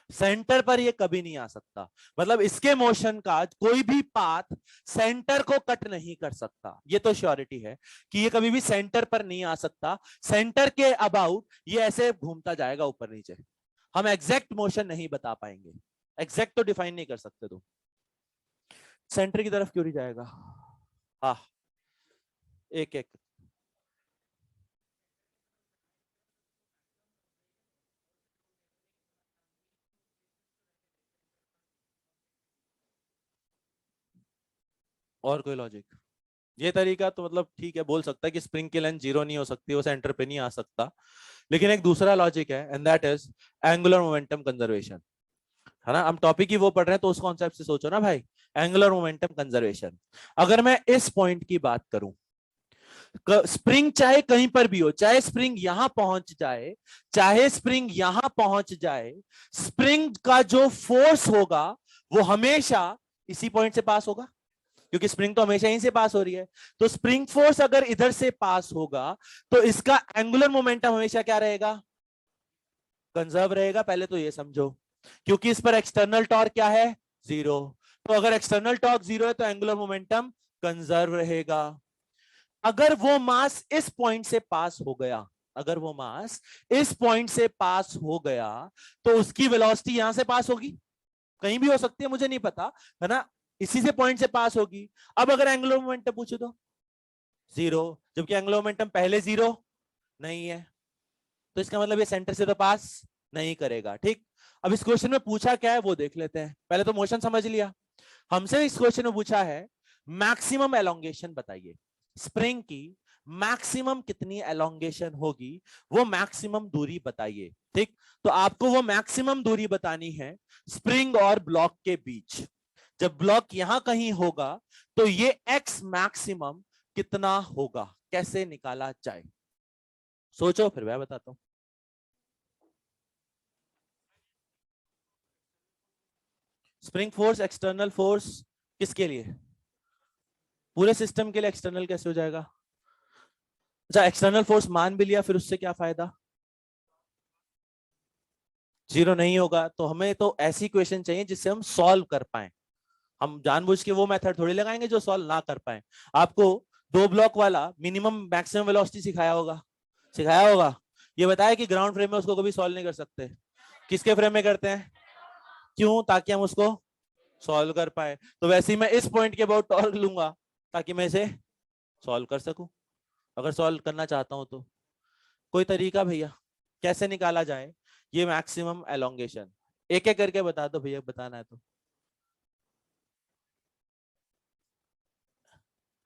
सेंटर पर ये कभी नहीं आ सकता, मतलब इसके मोशन का कोई भी पाथ सेंटर को कट नहीं कर सकता। ये तो श्योरिटी है कि ये कभी भी सेंटर पर नहीं आ सकता। सेंटर के अबाउट ये ऐसे घूमता जाएगा ऊपर नीचे। हम एग्जैक्ट मोशन नहीं बता पाएंगे, एग्जैक्ट तो डिफाइन नहीं कर सकते। तो सेंटर की तरफ क्यों नहीं जाएगा? हाँ, एक एक और कोई लॉजिक? ये तरीका तो मतलब ठीक है, बोल सकता है कि स्प्रिंग की लेंथ 0 नहीं हो सकती, वो सेंटर पे नहीं आ सकता। लेकिन एक दूसरा लॉजिक है and that is angular momentum conservation, है ना। हम टॉपिक ही वो पढ़ रहे हैं तो उस कॉन्सेप्ट से सोचो ना भाई, एंगुलर मोमेंटम कंजर्वेशन। अगर मैं इस पॉइंट की बात करूं, स्प्रिंग चाहे कहीं पर भी हो, चाहे स्प्रिंग यहां पहुंच जाए, चाहे स्प्रिंग यहां पहुंच जाए, स्प्रिंग का जो फोर्स होगा वो हमेशा इसी पॉइंट से पास होगा, क्योंकि स्प्रिंग तो हमेशा यहीं से पास हो रही है। तो स्प्रिंग फोर्स अगर इधर से पास होगा तो इसका एंगुलर मोमेंटम हमेशा क्या रहेगा? कंजर्व रहेगा। पहले तो ये समझो, क्योंकि इस पर एक्सटर्नल टॉर्क क्या है? 0। तो अगर एक्सटर्नल टॉर्क 0 है तो एंगुलर मोमेंटम कंजर्व रहेगा। अगर वो मास इस पॉइंट से पास हो गया, अगर वो मास इस पॉइंट से पास हो गया तो उसकी वेलोसिटी यहां से पास होगी, कहीं भी हो सकती है मुझे नहीं पता, है ना, इसी से पॉइंट से पास होगी। अब अगर एंगुलर मोमेंटम पूछो तो 0, जबकि एंगुलर मोमेंटम पहले 0 नहीं है, तो इसका मतलब ये सेंटर से तो पास नहीं करेगा। ठीक, अब इस क्वेश्चन में पूछा क्या है वो देख लेते हैं। पहले तो मोशन समझ लिया, हमसे इस क्वेश्चन में पूछा है मैक्सिमम एलोंगेशन बताइए, स्प्रिंग की मैक्सिमम कितनी एलोंगेशन होगी, वो मैक्सिमम दूरी बताइए। ठीक, तो आपको वो मैक्सिमम दूरी बतानी है स्प्रिंग और ब्लॉक के बीच। जब ब्लॉक यहां कहीं होगा तो ये एक्स मैक्सिमम कितना होगा, कैसे निकाला जाए? सोचो फिर मैं बताता हूं। स्प्रिंग फोर्स एक्सटर्नल फोर्स किसके लिए? पूरे सिस्टम के लिए। एक्सटर्नल कैसे हो जाएगा? अच्छा, एक्सटर्नल फोर्स मान भी लिया, फिर उससे क्या फायदा? 0 नहीं होगा। तो हमें तो ऐसी क्वेश्चन चाहिए जिससे हम सॉल्व कर पाए। हम जानबूझ के वो मेथड थोड़ी लगाएंगे जो सॉल्व ना कर पाए। आपको 2 ब्लॉक वाला मिनिमम मैक्सिमम वेलोसिटी सिखाया होगा, सिखाया होगा। ये बताया कि ग्राउंड फ्रेम में उसको कभी सॉल्व नहीं कर सकते, किसके फ्रेम में करते हैं? क्यों? ताकि हम उसको सॉल्व कर पाए। तो वैसे ही मैं इस पॉइंट के अबाउट टॉर्क लूंगा ताकि मैं इसे सॉल्व कर सकूं, अगर सॉल्व करना चाहता हूं तो। कोई तरीका भैया कैसे निकाला जाए ये मैक्सिमम एलोंगेशन? एक एक करके बता दो भैया, बताना है तो।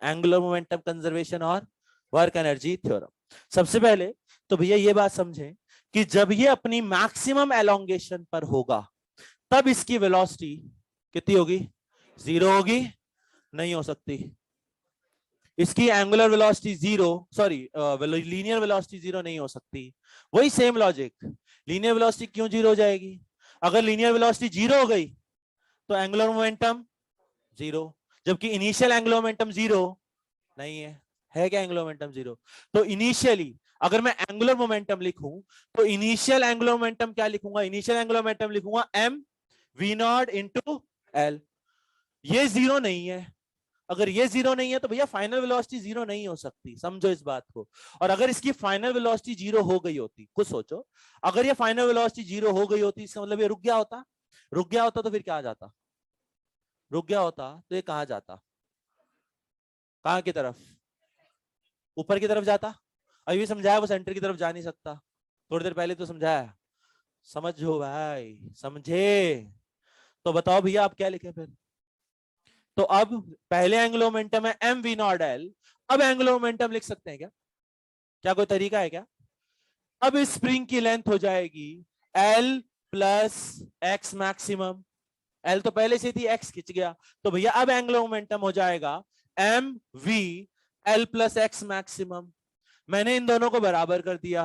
एंगुलर मोमेंटम कंजर्वेशन और वर्क एनर्जी थ्योरम। सबसे पहले तो भैया ये बात समझें कि जब ये अपनी मैक्सिमम एलोंगेशन पर होगा तब इसकी वेलोसिटी कितनी होगी? 0 होगी? नहीं हो सकती। इसकी angular velocity zero, sorry linear velocity zero नहीं हो सकती। वही सेम लॉजिक, लीनियर वेलोसिटी क्यों जीरो हो जाएगी? अगर लीनियर वेलोसिटी जीरो हो गई तो एंगुलर मोमेंटम जीरो, जबकि इनिशियल एंगुलर मोमेंटम जीरो नहीं है क्या एंगुलर मोमेंटम जीरो? तो इनिशियली अगर मैं एंगुलर मोमेंटम लिखूं तो इनिशियल एंगुलर मोमेंटम क्या लिखूंगा? इनिशियल एंगुलर मोमेंटम लिखूंगा m v not into L. ये जीरो नहीं है, अगर ये जीरो नहीं है तो भैया फाइनल वेलोसिटी जीरो नहीं हो सकती, समझो इस बात को। और अगर इसकी फाइनल वेलोसिटी जीरो हो गई होती, कुछ सोचो, अगर ये फाइनल वेलोसिटी जीरो हो गई होती इसका मतलब ये रुक गया होता, रुक गया होता तो फिर क्या आ जाता? रुक गया होता तो ये कहां जाता? कहां की तरफ? ऊपर की तरफ जाता। अभी समझाया वो सेंटर की तरफ जा नहीं सकता, थोड़ी देर पहले तो समझाया, समझो भाई, समझे? तो बताओ भैया आप क्या लिखे फिर? तो अब पहले एंगुलर मोमेंटम है एम वी नॉट एल, अब एंगुलर मोमेंटम लिख सकते हैं क्या? क्या कोई तरीका है क्या? अब इस स्प्रिंग की लेंथ हो जाएगी L plus x maximum. L तो पहले से थी, एक्स खिंच गया, तो भैया अब एंगुलर मोमेंटम हो जाएगा m v l plus x maximum. मैंने इन दोनों को बराबर कर दिया,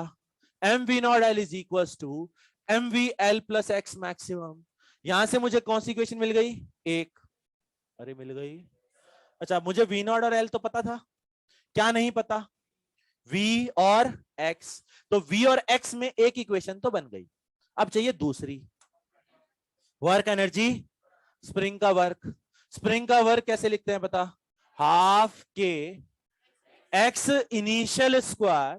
m v naught l is equal to m v l plus x maximum. यहां से मुझे कौन सी इक्वेशन मिल गई? एक। अरे मिल गई। अच्छा, मुझे वी नॉट और एल तो पता था, क्या नहीं पता? v और x। तो v और x में एक इक्वेशन तो बन गई, अब चाहिए दूसरी। वर्क एनर्जी, स्प्रिंग का वर्क। स्प्रिंग का वर्क कैसे लिखते हैं पता? Half k x initial square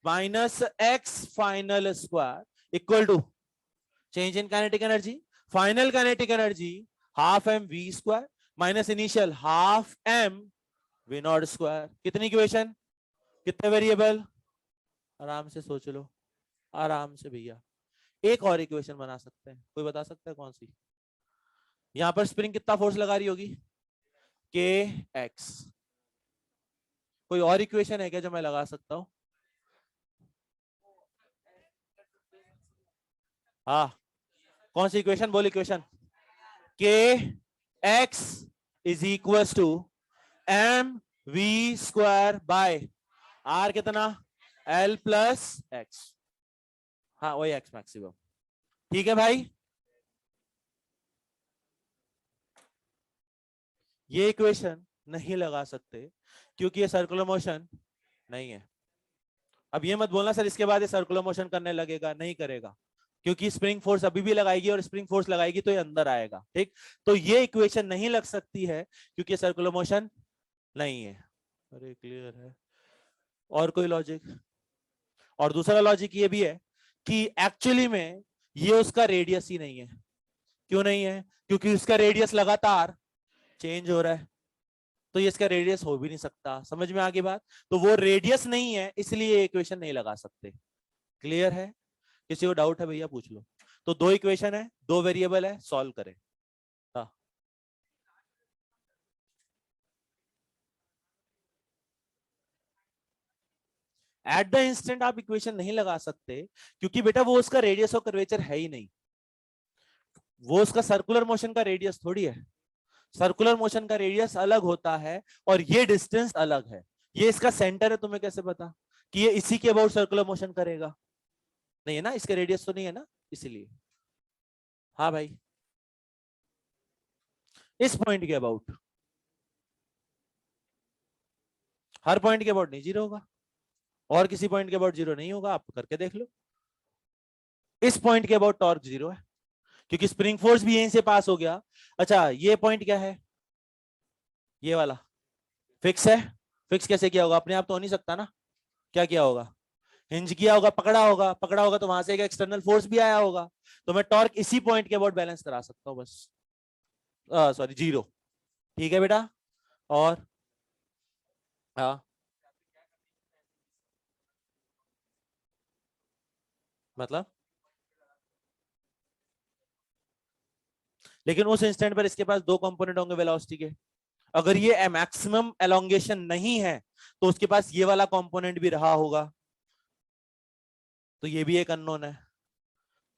minus x final square equal to change in kinetic energy. Final kinetic energy half m v square minus initial half m v naught square. कितनी equation, कितने variable? आराम से सोच लो, आराम से भैया। एक और इक्वेशन बना सकते हैं, कोई बता सकता है कौन सी? यहां पर स्प्रिंग कितना फोर्स लगा रही होगी? के एक्स। कोई और इक्वेशन है क्या जो मैं लगा सकता हूं? हाँ, कौन सी इक्वेशन? बोल equation. K x is equal to m v square by r कितना? L plus x. हाँ वही एक्स मैक्सिमम। ठीक है भाई, ये इक्वेशन नहीं लगा सकते क्योंकि ये सर्कुलर मोशन नहीं है। अब ये मत बोलना सर इसके बाद ये सर्कुलर मोशन करने लगेगा, नहीं करेगा, क्योंकि स्प्रिंग फोर्स अभी भी लगाएगी और स्प्रिंग फोर्स लगाएगी तो ये अंदर आएगा। ठीक, तो ये इक्वेशन नहीं लग सकती है क्योंकि सर्कुलर मोशन नहीं है। अरे क्लियर है? और कोई लॉजिक? और दूसरा लॉजिक ये भी है कि एक्चुअली में ये उसका रेडियस ही नहीं है। क्यों नहीं है? क्योंकि उसका रेडियस लगातार चेंज हो रहा है, तो ये इसका रेडियस हो भी नहीं सकता। समझ में आ गई बात? तो वो रेडियस नहीं है इसलिए इक्वेशन नहीं लगा सकते। क्लियर है? किसी को डाउट है भैया पूछ लो। तो दो इक्वेशन है, दो वेरिएबल है, सॉल्व करें। हाँ, एट द इंस्टेंट आप इक्वेशन नहीं लगा सकते क्योंकि बेटा वो उसका रेडियस और कर्वेचर है ही नहीं, वो उसका सर्कुलर मोशन का रेडियस थोड़ी है। सर्कुलर मोशन का रेडियस अलग होता है और ये डिस्टेंस अलग है। ये इसका सेंटर है, तुम्हें कैसे पता कि ये इसी के अबाउट सर्कुलर मोशन करेगा? नहीं है ना, इसके रेडियस तो नहीं है ना, इसलिए। हाँ भाई, इस पॉइंट के अबाउट, हर पॉइंट के अबाउट नहीं जीरो होगा, और किसी पॉइंट के अबाउट जीरो नहीं होगा, आप करके देख लो। इस पॉइंट के अबाउट टॉर्क जीरो है क्योंकि स्प्रिंग फोर्स भी यहीं से पास हो गया। अच्छा, ये पॉइंट क्या है? ये वाला फिक्स है। फिक्स कैसे किया होगा? अपने आप तो हो नहीं सकता ना, क्या किया होगा? हिंज किया होगा, पकड़ा होगा, पकड़ा होगा तो वहां से एक एक्सटर्नल फोर्स भी आया होगा, तो मैं टॉर्क इसी पॉइंट के अबाउट बैलेंस करा सकता हूं बस। Sorry, zero. ठीक है बेटा। और हाँ, मतलब लेकिन उस इंस्टेंट पर इसके पास दो कंपोनेंट होंगे वेलोसिटी के। अगर ये मैक्सिमम एलोंगेशन नहीं है तो उसके पास ये वाला कंपोनेंट भी रहा होगा, तो ये भी एक अननोन है।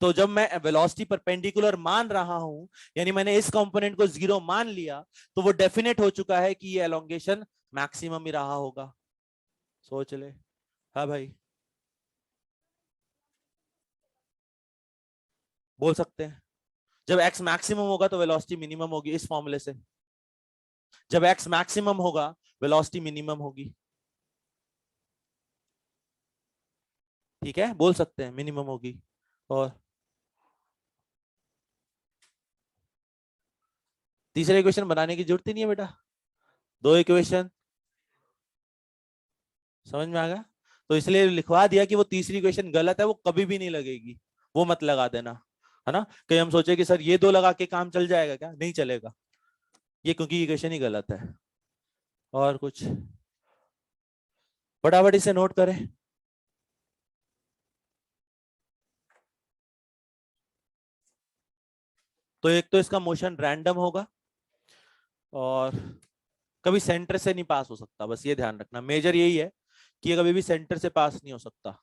तो जब मैं वेलोसिटी परपेंडिकुलर मान रहा हूं, यानी मैंने इस कंपोनेंट को जीरो मान लिया, तो वो डेफिनेट हो चुका है कि ये एलोंगेशन मैक्सिमम ही रहा होगा, सोच ले। हाँ भाई, बोल सकते हैं। जब x मैक्सिमम होगा तो वेलोसिटी मिनिमम होगी, इस फॉर्मूले से। जब x मैक्सिमम होगा वेलोसिटी मिनिमम होगी। ठीक है, बोल सकते हैं मिनिमम होगी। और तीसरे इक्वेशन बनाने की जरूरत ही नहीं है बेटा, दो इक्वेशन समझ में आ गया। तो इसलिए लिखवा दिया कि वो तीसरी इक्वेशन गलत है, वो कभी भी नहीं लगेगी, वो मत लगा देना, है ना। कहीं हम सोचे कि सर ये दो लगा के काम चल जाएगा, क्या नहीं चलेगा, ये क्योंकि इक्वेशन ही गलत है। और कुछ फटाफट इसे नोट करें। तो एक तो इसका मोशन रैंडम होगा, और कभी सेंटर से नहीं पास हो सकता, बस ये ध्यान रखना, मेजर यही है कि ये कभी भी सेंटर से पास नहीं हो सकता।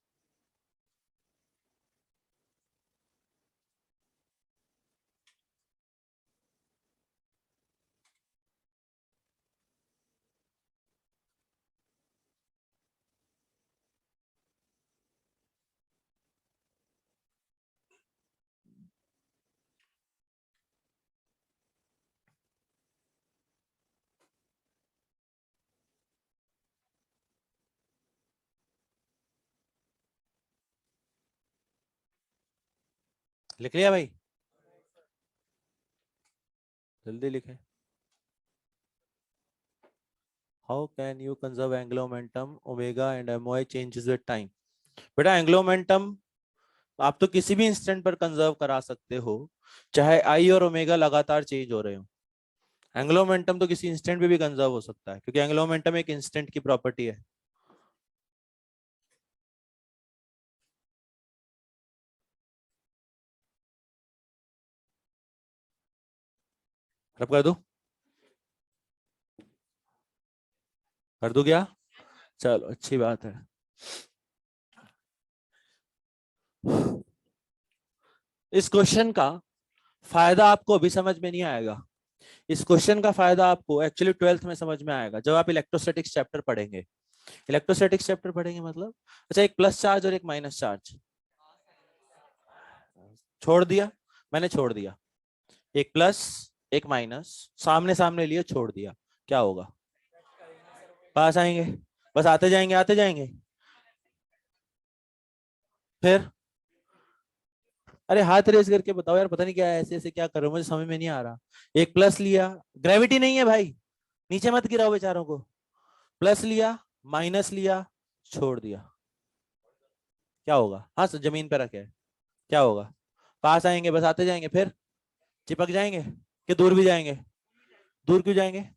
लिख लिया भाई, जल्दी लिखें। How can you conserve angular momentum omega and MOI changes with time. बेटा एंगुलर मोमेंटम आप तो किसी भी इंस्टेंट पर कंजर्व करा सकते हो, चाहे आई और ओमेगा लगातार चेंज हो रहे हो। एंगुलर मोमेंटम तो किसी इंस्टेंट पे भी कंजर्व हो सकता है, क्योंकि एंगुलर मोमेंटम एक इंस्टेंट की प्रॉपर्टी है। रब कर दूं क्या? चलो अच्छी बात है। इस क्वेश्चन का फायदा आपको अभी समझ में नहीं आएगा, इस क्वेश्चन का फायदा आपको एक्चुअली 12th में समझ में आएगा, जब आप इलेक्ट्रोस्टैटिक्स चैप्टर पढ़ेंगे। इलेक्ट्रोस्टैटिक्स चैप्टर पढ़ेंगे मतलब, अच्छा एक प्लस चार्ज और एक माइनस चार्ज छोड़ दिया, मैंने छोड़ दिया, एक प्लस एक माइनस सामने सामने लिए छोड़ दिया, क्या होगा? पास आएंगे, बस आते जाएंगे आते जाएंगे। फिर अरे हाथ रेस करके बताओ यार, पता नहीं क्या है, ऐसे ऐसे क्या कर रहे हो, मुझे समझ में नहीं आ रहा। एक प्लस लिया, ग्रेविटी नहीं है भाई, नीचे मत गिराओ बेचारों को। प्लस लिया, माइनस लिया, छोड़ दिया, क्या होगा? हाँ जमीन पे रखे, क्या होगा? पास आएंगे, बस आते जाएंगे, फिर चिपक जाएंगे कि दूर भी जाएंगे? दूर क्यों जाएंगे?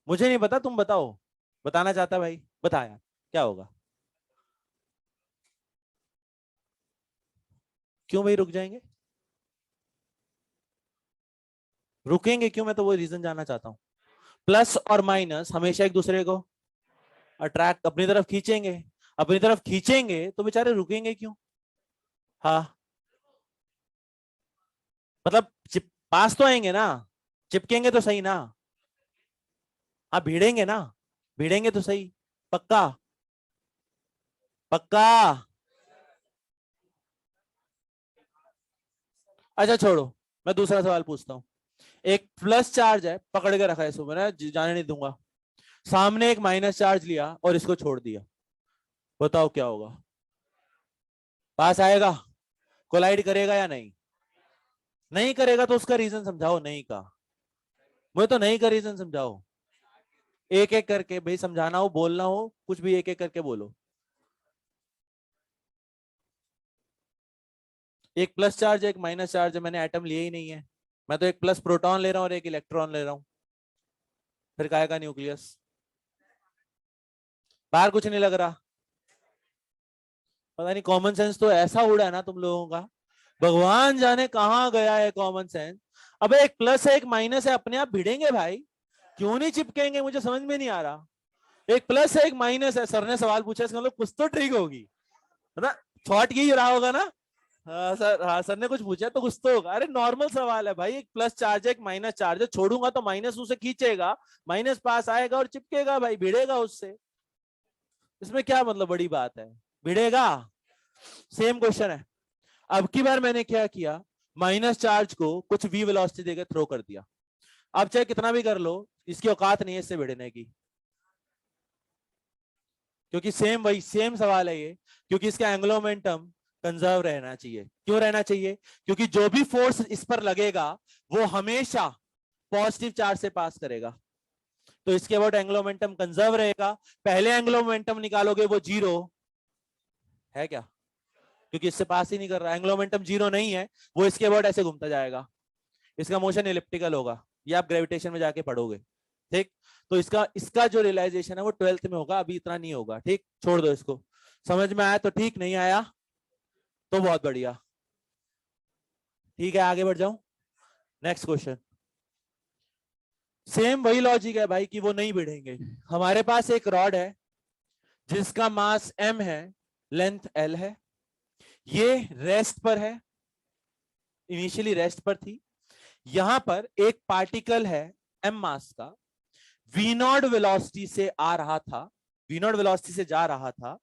मुझे नहीं पता, तुम बताओ, बताना चाहता भाई बता यार, क्या होगा? क्यों भाई रुक जाएंगे? रुकेंगे क्यों, मैं तो वो रीजन जानना चाहता हूँ। प्लस और माइनस हमेशा एक दूसरे को अट्रैक्ट अपनी तरफ खींचेंगे, अपनी तरफ खींचेंगे तो बेचारे रुकेंगे क्यों? हाँ मतलब पास तो आएंगे ना, चिपकेंगे तो सही ना। हाँ भिड़ेंगे ना, भिड़ेंगे तो सही, पक्का पक्का। अच्छा छोड़ो, मैं दूसरा सवाल पूछता हूँ। एक प्लस चार्ज है, पकड़ के रखा है इसको, मैंने जाने नहीं दूंगा। सामने एक माइनस चार्ज लिया और इसको छोड़ दिया, बताओ क्या होगा? पास आएगा? कोलाइड करेगा या नहीं? नहीं करेगा तो उसका रीजन समझाओ, नहीं का। मुझे तो नहीं का रीजन समझाओ, एक एक करके भाई, समझाना हो बोलना हो कुछ भी एक एक करके बोलो। एक प्लस चार्ज है एक माइनस चार्ज है, मैंने एटम लिए ही नहीं है, मैं तो एक प्लस प्रोटॉन ले रहा हूँ और एक इलेक्ट्रॉन ले रहा हूँ, फिर काय का न्यूक्लियस? बाहर कुछ नहीं लग रहा, पता नहीं कॉमन सेंस तो ऐसा उड़ा है ना तुम लोगों का, भगवान जाने कहाँ गया है कॉमन सेंस। अब एक प्लस है एक माइनस है, अपने आप भिड़ेंगे भाई, क्यों नहीं चिपकेंगे, मुझे समझ में नहीं आ रहा। एक प्लस है एक माइनस है, सर ने सवाल पूछा इसका मतलब कुछ तो ट्रिक होगी, है ना? थॉट यही रहा होगा ना, हाँ सर ने कुछ पूछा तो कुछ तो होगा। अरे नॉर्मल सवाल है भाई, एक प्लस चार्ज है एक माइनस चार्ज है, छोड़ूंगा तो माइनस उसे खींचेगा, माइनस पास आएगा और चिपकेगा भाई, भिड़ेगा उससे। इसमें क्या मतलब बड़ी बात है, भिड़ेगा। सेम क्वेश्चन है। अब की बार मैंने क्या किया, माइनस चार्ज को कुछ v वेलोसिटी देकर थ्रो कर दिया। अब चाहे कितना भी कर लो, इसकी औकात नहीं है इससे भिड़ने की, क्योंकि सेम वही सेम सवाल है ये, क्योंकि इसका एंगुलर मोमेंटम कंजर्व रहना चाहिए। क्यों रहना चाहिए? क्योंकि जो भी फोर्स इस पर लगेगा वो हमेशा पॉजिटिव चार्ज से पास करेगा, तो इसके अबाउट एंगुलर मोमेंटम कंजर्व रहेगा। पहले एंगुलर मोमेंटम निकालोगे वो जीरो है क्या, क्योंकि इससे पास ही नहीं कर रहा, एंगुलर मोमेंटम जीरो नहीं है, वो इसके अबाउट ऐसे घूमता जाएगा, इसका मोशन इलिप्टिकल होगा। ये आप ग्रेविटेशन में जाके पढ़ोगे, ठीक। तो इसका इसका जो रियलाइजेशन है वो 12th में होगा, अभी इतना नहीं होगा, ठीक। छोड़ दो इसको, समझ में आया तो ठीक, नहीं आया तो बहुत बढ़िया, ठीक है आगे बढ़ जाऊं। नेक्स्ट क्वेश्चन, सेम वही लॉजिक है भाई कि वो नहीं भिड़ेंगे। हमारे पास एक रॉड है जिसका मास m है, लेंथ l है, ये रेस्ट पर है, इनिशियली रेस्ट पर थी। यहां पर एक पार्टिकल है m मास का, v नॉट वेलोसिटी से आ रहा था, v नॉट वेलोसिटी से जा रहा था,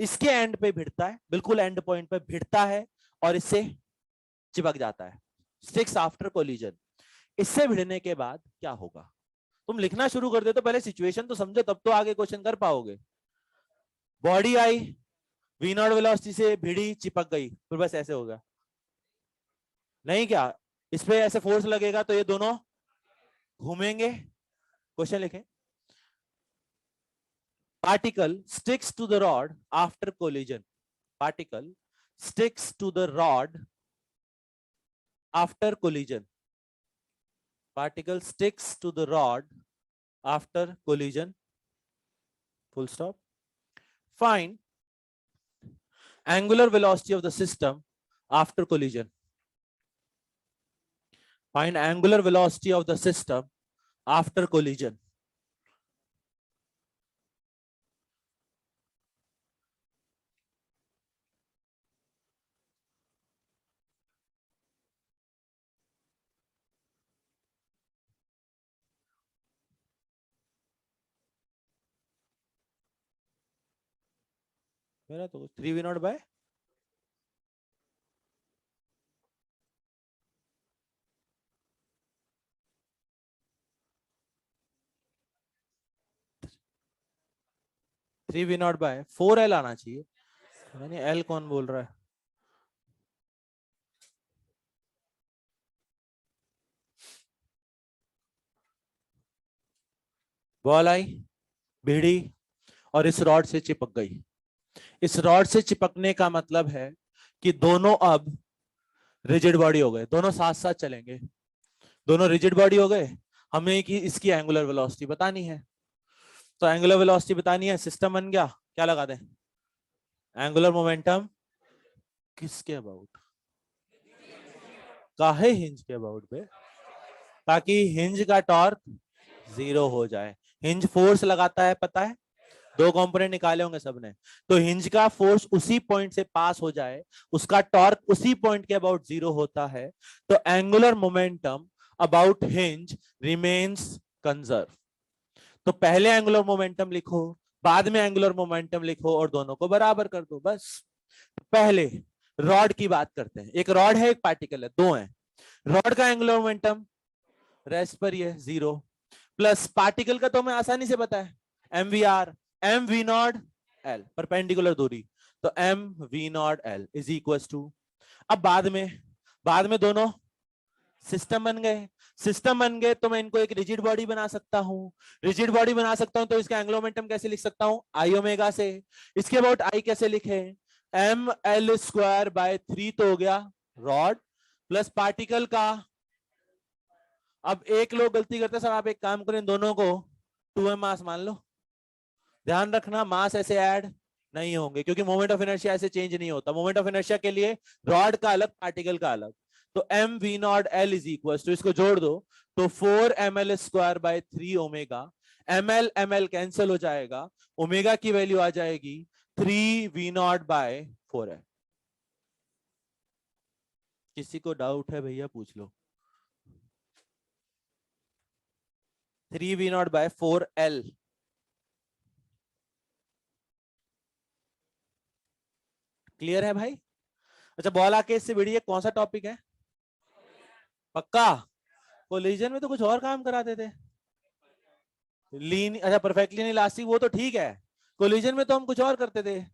इसके एंड पे भिड़ता है, बिल्कुल एंड पॉइंट पे भिड़ता है और इससे चिपक जाता है, स्टिक्स आफ्टर कोलिजन। इससे भिड़ने के बाद क्या होगा? तुम लिखना शुरू कर दे तो पहले सिचुएशन तो समझो, तब तो आगे क्वेश्चन कर पाओगे। बॉडी आई, वी नॉट वेलोसिटी से भिड़ी, चिपक गई, फिर बस ऐसे होगा नहीं क्या, इस पे ऐसे फोर्स लगेगा तो ये दोनों घूमेंगे। क्वेश्चन लिखें, particle sticks to the rod after collision, particle sticks to the rod after collision, particle sticks to the rod after collision, full stop. Find angular velocity of the system after collision. Find angular velocity of the system after collision. मेरा तो 3v0 by three v naught by 4l आना चाहिए, यानी l कौन बोल रहा है? Ball आई, भिड़ी और इस रॉड से चिपक गई। इस रॉड से चिपकने का मतलब है कि दोनों अब रिजिड बॉडी हो गए, दोनों साथ साथ चलेंगे, दोनों रिजिड बॉडी हो गए। हमें कि इसकी एंगुलर वेलोसिटी बतानी है, तो एंगुलर वेलोसिटी बतानी है, सिस्टम बन गया, क्या लगा दें? एंगुलर मोमेंटम किसके अबाउट? काहे हिंज के अबाउट पे, ताकि हिंज का टॉर्क जीरो हो जाए। हिंज फोर्स लगाता है पता है, दो कंपोनेंट निकाले होंगे सबने, तो हिंज का फोर्स उसी पॉइंट से पास हो जाए, उसका टॉर्क उसी पॉइंट के अबाउट जीरो होता है, तो angular momentum about hinge remains conserve. तो पहले एंगुलर मोमेंटम लिखो, बाद में एंगुलर मोमेंटम लिखो और दोनों को बराबर कर दो बस। पहले रॉड की बात करते हैं, एक रॉड है एक पार्टिकल है, दो हैं। रॉड का एंगुलर मोमेंटम रेस्ट पर ही है जीरो, प्लस पार्टिकल का तो हमें आसानी से पता है mvr, m v naught l, perpendicular दूरी, तो m v naught l is equal to, अब बाद में दोनों सिस्टम बन गए, सिस्टम बन गए तो मैं इनको एक रिजिड बॉडी बना सकता हूं, रिजिड बॉडी बना सकता हूं तो इसका एंगुलर मोमेंटम कैसे लिख सकता हूं? आई ओमेगा से। इसके अबाउट आई कैसे लिखे? एम एल स्क्वायर बाय 3 तो हो गया रॉड, प्लस पार्टिकल का, अब एक लोग गलती करते हैं सर, आप एक काम करें, दोनों को 2m मास मान लो, ध्यान रखना मास ऐसे ऐड नहीं होंगे क्योंकि मोमेंट ऑफ इनर्शिया ऐसे चेंज नहीं होता, मोमेंट ऑफ इनर्शिया के लिए रॉड का अलग पार्टिकल का अलग, तो m v naught l is equal to, इसको जोड़ दो तो 4ml square by 3 omega, m l cancel हो जाएगा, ओमेगा की वैल्यू आ जाएगी 3v0 बाय 4 है। किसी को डाउट है भैया पूछ लो। 3v0/4L। क्लियर है भाई? अच्छा, बॉल आके इससे भिड़ी है, कौन सा टॉपिक है? पक्का? कोलिजन में तो कुछ और काम कराते थे। अच्छा, परफेक्टली इलास्टिक वो तो ठीक है, कोलिजन में तो हम कुछ और करते थे,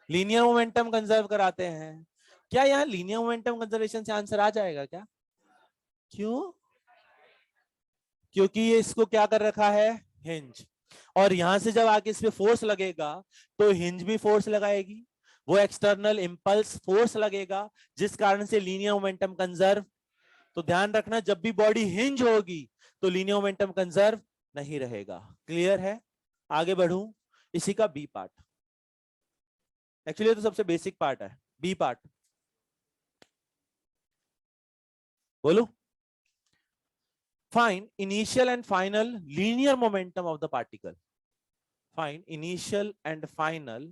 लीनियर मोमेंटम कंजर्व कराते हैं। क्या यहाँ लीनियर मोमेंटम कंजर्वेशन से आंसर आ जाएगा क्या? क्यों? क्योंकि ये इसको क्या कर रखा है, हिंज, और यहां से जब आके इस पे फोर्स लगेगा तो हिंज भी फोर्स लगाएगी, वो एक्सटर्नल इंपल्स फोर्स लगेगा जिस कारण से लीनियर मोमेंटम कंजर्व। तो ध्यान रखना, जब भी बॉडी हिंज होगी तो लीनियर मोमेंटम कंजर्व नहीं रहेगा। क्लियर है? आगे बढ़ूं, इसी का बी पार्ट, एक्चुअली तो सबसे बेसिक पार्ट है, बी पार्ट बोलो। Find initial and final linear momentum of the particle. Find initial and final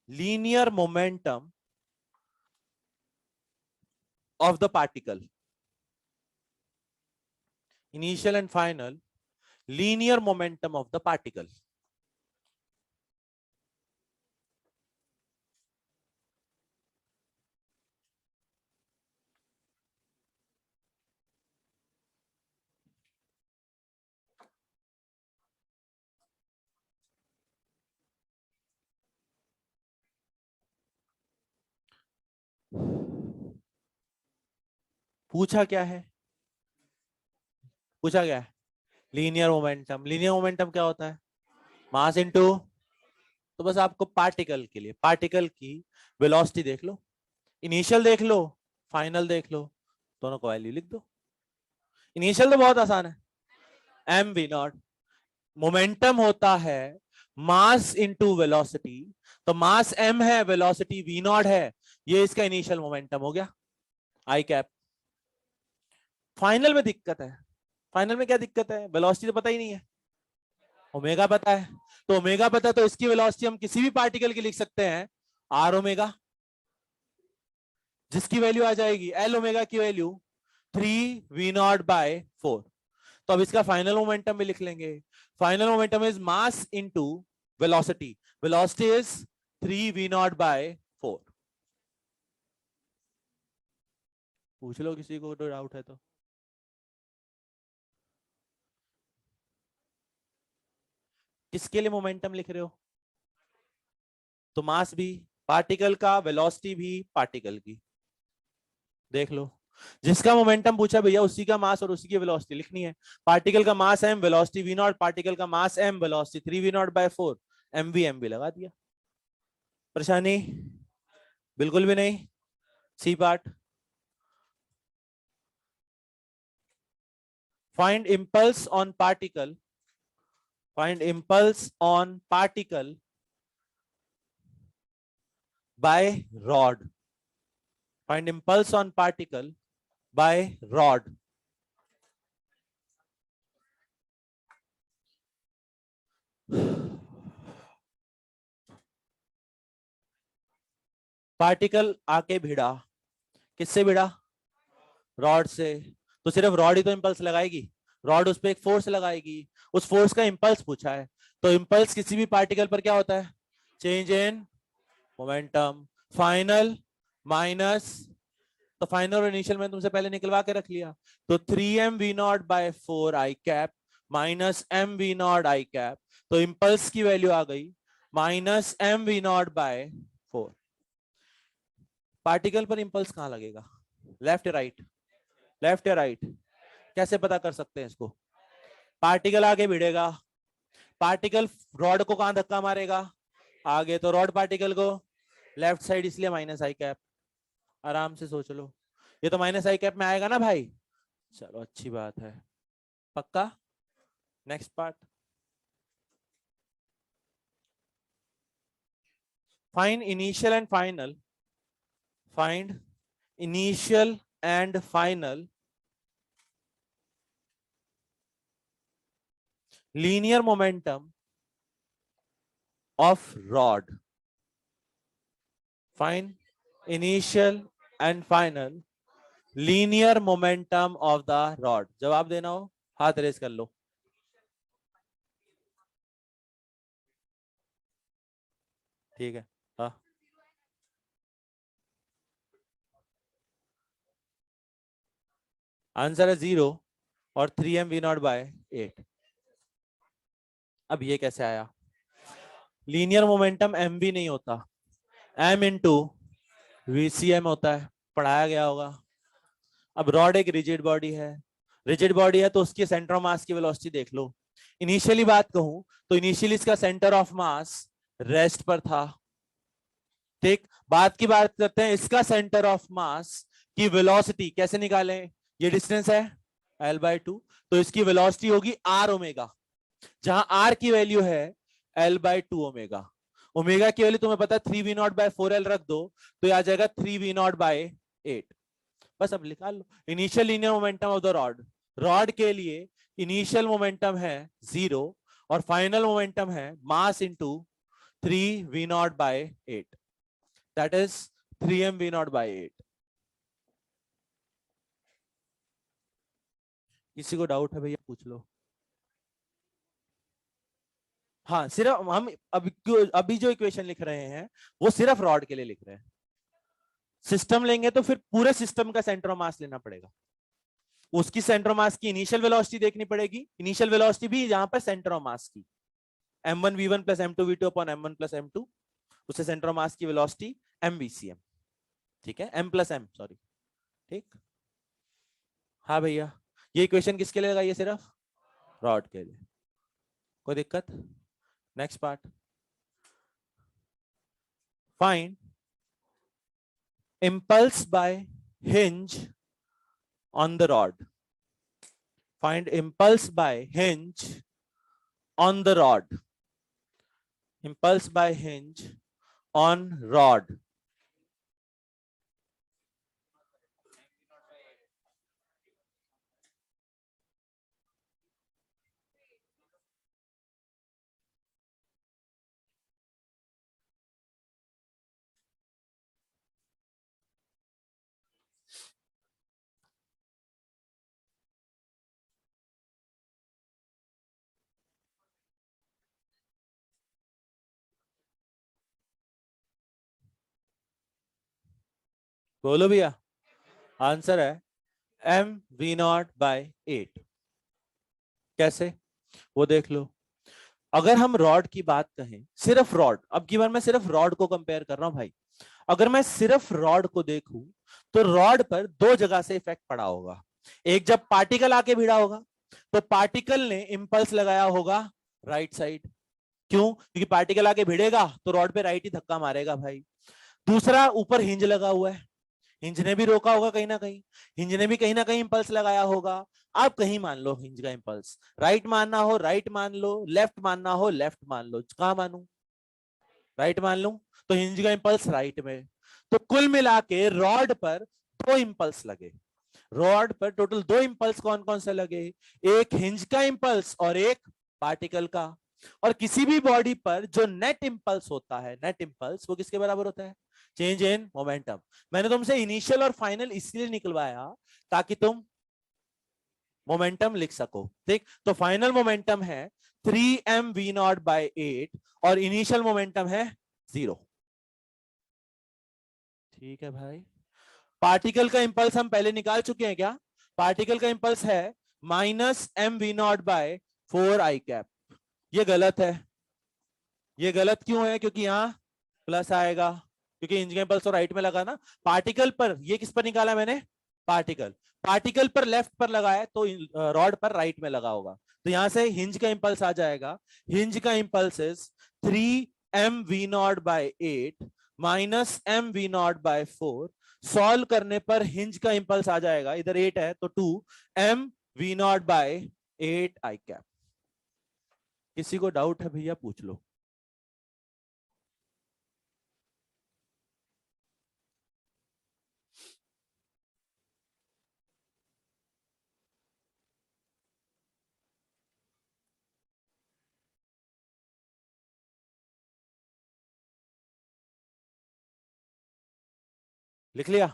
linear momentum of the particle. Initial and final linear momentum of the particle. पूछा क्या है? पूछा क्या है? Linear momentum. लीनियर मोमेंटम क्या होता है? मास इनटू, तो बस आपको पार्टिकल के लिए पार्टिकल की वेलोसिटी देख लो, इनिशियल देख लो, फाइनल देख लो, दोनों को वैल्यू लिख दो। इनिशियल तो बहुत आसान है, एम वी नॉट। मोमेंटम होता है मास इनटू वेलोसिटी, तो मास m है, वेलोसिटी v नॉट है, ये इसका इनिशियल मोमेंटम हो गया, आई कैप। फाइनल में दिक्कत है। फाइनल में क्या दिक्कत है? वेलोसिटी तो पता ही नहीं है, ओमेगा पता है, तो ओमेगा पता है तो इसकी वेलोसिटी हम किसी भी पार्टिकल की लिख सकते हैं, आर ओमेगा, जिसकी वैल्यू आ जाएगी एल ओमेगा की वैल्यू 3v0/4। तो अब इसका फाइनल मोमेंटम भी लिख लेंगे। Final momentum is mass into velocity, velocity is 3v0/4। पूछ लो किसी को तो डाउट है तो। किसके लिए मोमेंटम लिख रहे हो? तो मास भी पार्टिकल का, वेलोसिटी भी पार्टिकल की, देख लो। जिसका मोमेंटम पूछा भैया उसी का मास और उसी की वेलोसिटी लिखनी है। पार्टिकल का मास m, velocity v not, particle का मास m, वेलोसिटी 3v0/4, एम भी लगा दिया। परेशानी बिल्कुल भी नहीं। C part, find impulse on particle, find impulse on particle by rod, find impulse on particle by rod। Particle आके भिड़ा, किससे भिड़ा? रॉड से, तो सिर्फ रॉड ही तो इंपल्स लगाएगी, रॉड उस पर एक फोर्स लगाएगी, उस फोर्स का इंपल्स पूछा है, तो इंपल्स किसी भी पार्टिकल पर क्या होता है? Change in momentum. Final minus, तो फाइनल और इनिशियल में तुमसे पहले निकलवा के रख लिया, तो 3mv0/4 आई कैप माइनस mv0 आई कैप, तो इंपल्स की वैल्यू आ गई -mv0/4। पार्टिकल पर इंपल्स कहां लगेगा? लेफ्ट या राइट? लेफ्ट या राइट? कैसे पता कर सकते हैं इसको? पार्टिकल आगे भिड़ेगा, पार्टिकल रॉड को कहां धक्का मारेगा? आगे, तो रॉड पार्टिकल को लेफ्ट साइड, इसलिए माइनस आई कैप। आराम से सोच लो, ये तो माइनस आई कैप में आएगा ना भाई। चलो अच्छी बात है, पक्का। Next part, find initial and final, find initial and final linear momentum of rod, find initial and final linear momentum of the rod. जवाब देना हो हाथ रेस कर लो। ठीक है, हाँ। आंसर है 0 और 3m v0/8। अब ये कैसे आया? लीनियर मोमेंटम एम वी नहीं होता, एम इंटू वीसीएम होता है, पढ़ाया गया होगा। अब रॉड एक रिजिड बॉडी है, रिजिड बॉडी है तो उसकी सेंटर ऑफ मास की वेलोसिटी देख लो। इनिशियली बात कहूं तो इनिशियली इसका सेंटर ऑफ मास रेस्ट पर था। ठीक, बात की बात करते हैं इसका सेंटर ऑफ मास की वेलोसिटी कैसे निकालें। ये डिस्टेंस है L/2, तो इसकी वेलोसिटी होगी R ओमेगा, जहां R की वैल्यू है L/2 ओमेगा। ओमेगा की वैल्यू तुम्हें पता है 3v0/4L रख दो तो आ जाएगा 3v0/8। बस अब निकाल लो initial linear momentum of the rod. Rod के लिए इनिशियल मोमेंटम है 0 और फाइनल मोमेंटम है mass into 3v0/8, that is 3mv0/8। किसी को डाउट है भैया पूछ लो। हाँ, सिर्फ हम अभी जो इक्वेशन लिख रहे हैं वो सिर्फ रॉड के लिए लिख रहे हैं। सिस्टम लेंगे तो फिर पूरे सिस्टम का सेंटर ऑफ मास लेना पड़ेगा, उसकी सेंटर ऑफ मास की इनिशियल वेलोसिटी देखनी पड़ेगी, इनिशियल वेलोसिटी भी यहां पर सेंटर ऑफ मास की m1v1 plus m2v2 upon m1 plus m2, उससे सेंटर ऑफ मास की वेलोसिटी mvcm। ठीक है, m प्लस m, सॉरी। ठीक, हाँ भैया, ये इक्वेशन किसके लिए लगाइए? सिर्फ रॉड के लिए। कोई दिक्कत? Next part, find impulse by hinge on the rod. Find impulse by hinge on the rod. Impulse by hinge on rod. बोलो भैया, आंसर है mv0/8। कैसे वो देख लो। अगर हम रॉड की बात कहें, सिर्फ रॉड, अब की बार मैं सिर्फ रॉड को कंपेयर कर रहा हूं भाई। अगर मैं सिर्फ रॉड को देखूं तो रॉड पर दो जगह से इफेक्ट पड़ा होगा। एक जब पार्टिकल आके भिड़ा होगा तो पार्टिकल ने इंपल्स लगाया होगा राइट साइड। क्यों? क्योंकि पार्टिकल आके भिड़ेगा तो रॉड पे राइट ही धक्का मारेगा भाई। दूसरा, ऊपर हिंज लगा हुआ है, हिंज ने भी रोका होगा कहीं ना कहीं, हिंज ने भी कहीं ना कहीं इंपल्स लगाया होगा। आप कहीं मान लो हिंज का इंपल्स, राइट मानना हो राइट मान लो, लेफ्ट मानना हो लेफ्ट मान लो। कहां मानू? राइट मान लूं तो हिंज का इंपल्स राइट में। तो कुल मिला के रॉड पर दो इंपल्स लगे। रॉड पर टोटल दो इंपल्स कौन कौन से लगे? एक हिंज का इंपल्स और एक पार्टिकल का। और किसी भी बॉडी पर जो नेट इंपल्स होता है, नेट इंपल्स वो किसके बराबर होता है? Change in momentum. मैंने तुमसे इनिशियल और फाइनल इसलिए निकलवाया ताकि तुम मोमेंटम लिख सको। ठीक, तो फाइनल मोमेंटम है 3mv0/8 और इनिशियल मोमेंटम है 0। ठीक है भाई, पार्टिकल का इंपल्स हम पहले निकाल चुके हैं क्या? पार्टिकल का इंपल्स है -mv0/4 i कैप। ये गलत है। ये गलत क्यों है? क्योंकि यहां प्लस आएगा, क्योंकि इंच का इंपल्स तो राइट में लगा ना। पार्टिकल पर, ये किस पर निकाला मैंने? पार्टिकल। पार्टिकल पर लेफ्ट पर लगाया तो रॉड पर राइट में लगा होगा, तो यहां से हिंज का इंपल्स आ जाएगा। हिंज का impulse is 3mv0/8 -mv0/4। Solve करने पर हिंज का इंपल्स आ जाएगा, इधर 8 है तो 2mv0/8 i कैप। किसी को डाउट है भैया पूछ लो। लिख लिया?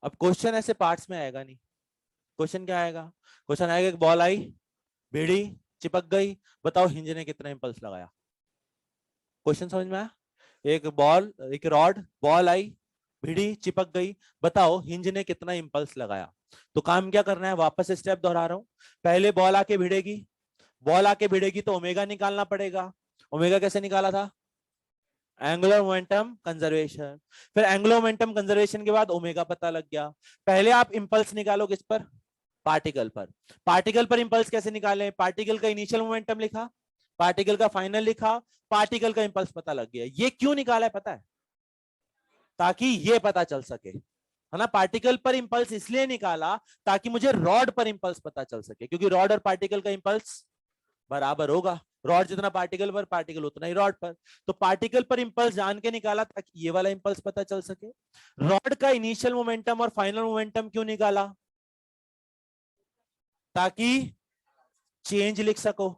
अब क्वेश्चन ऐसे पार्ट्स में आएगा नहीं। क्वेश्चन क्या आएगा? क्वेश्चन आएगा एक बॉल आई, भिड़ी, चिपक गई, बताओ हिंज ने कितना इंपल्स लगाया। क्वेश्चन समझ में आया? एक बॉल, एक रॉड, बॉल आई, भिड़ी, चिपक गई, बताओ हिंज ने कितना इंपल्स लगाया। तो काम क्या करना है, वापस स्टेप दोहरा रहा हूं। पहले बॉल आके भिड़ेगी, बॉल आके भिड़ेगी तो ओमेगा निकालना पड़ेगा। ओमेगा कैसे निकाला था? Angular momentum conservation. फिर एंगुलर मोमेंटम कंजर्वेशन के बाद ओमेगा पता लग गया। पहले आप इंपल्स निकालो किस पर? पार्टिकल पर। पार्टिकल पर इंपल्स कैसे निकालें? पार्टिकल का इनिशियल मोमेंटम लिखा, पार्टिकल का फाइनल लिखा, पार्टिकल का इंपल्स पता लग गया। ये क्यों निकाला है पता है? ताकि ये पता चल सके, है ना। पार्टिकल पर इंपल्स इसलिए निकाला ताकि मुझे रॉड पर इंपल्स पता चल सके, क्योंकि रॉड और पार्टिकल का इंपल्स बराबर होगा। रॉड जितना पार्टिकल पर, पार्टिकल उतना ही रॉड पर। तो पार्टिकल पर इंपल्स जान के निकाला ताकि ये वाला इंपल्स पता चल सके। रॉड का इनिशियल मोमेंटम और फाइनल मोमेंटम क्यों निकाला? ताकि चेंज लिख सको।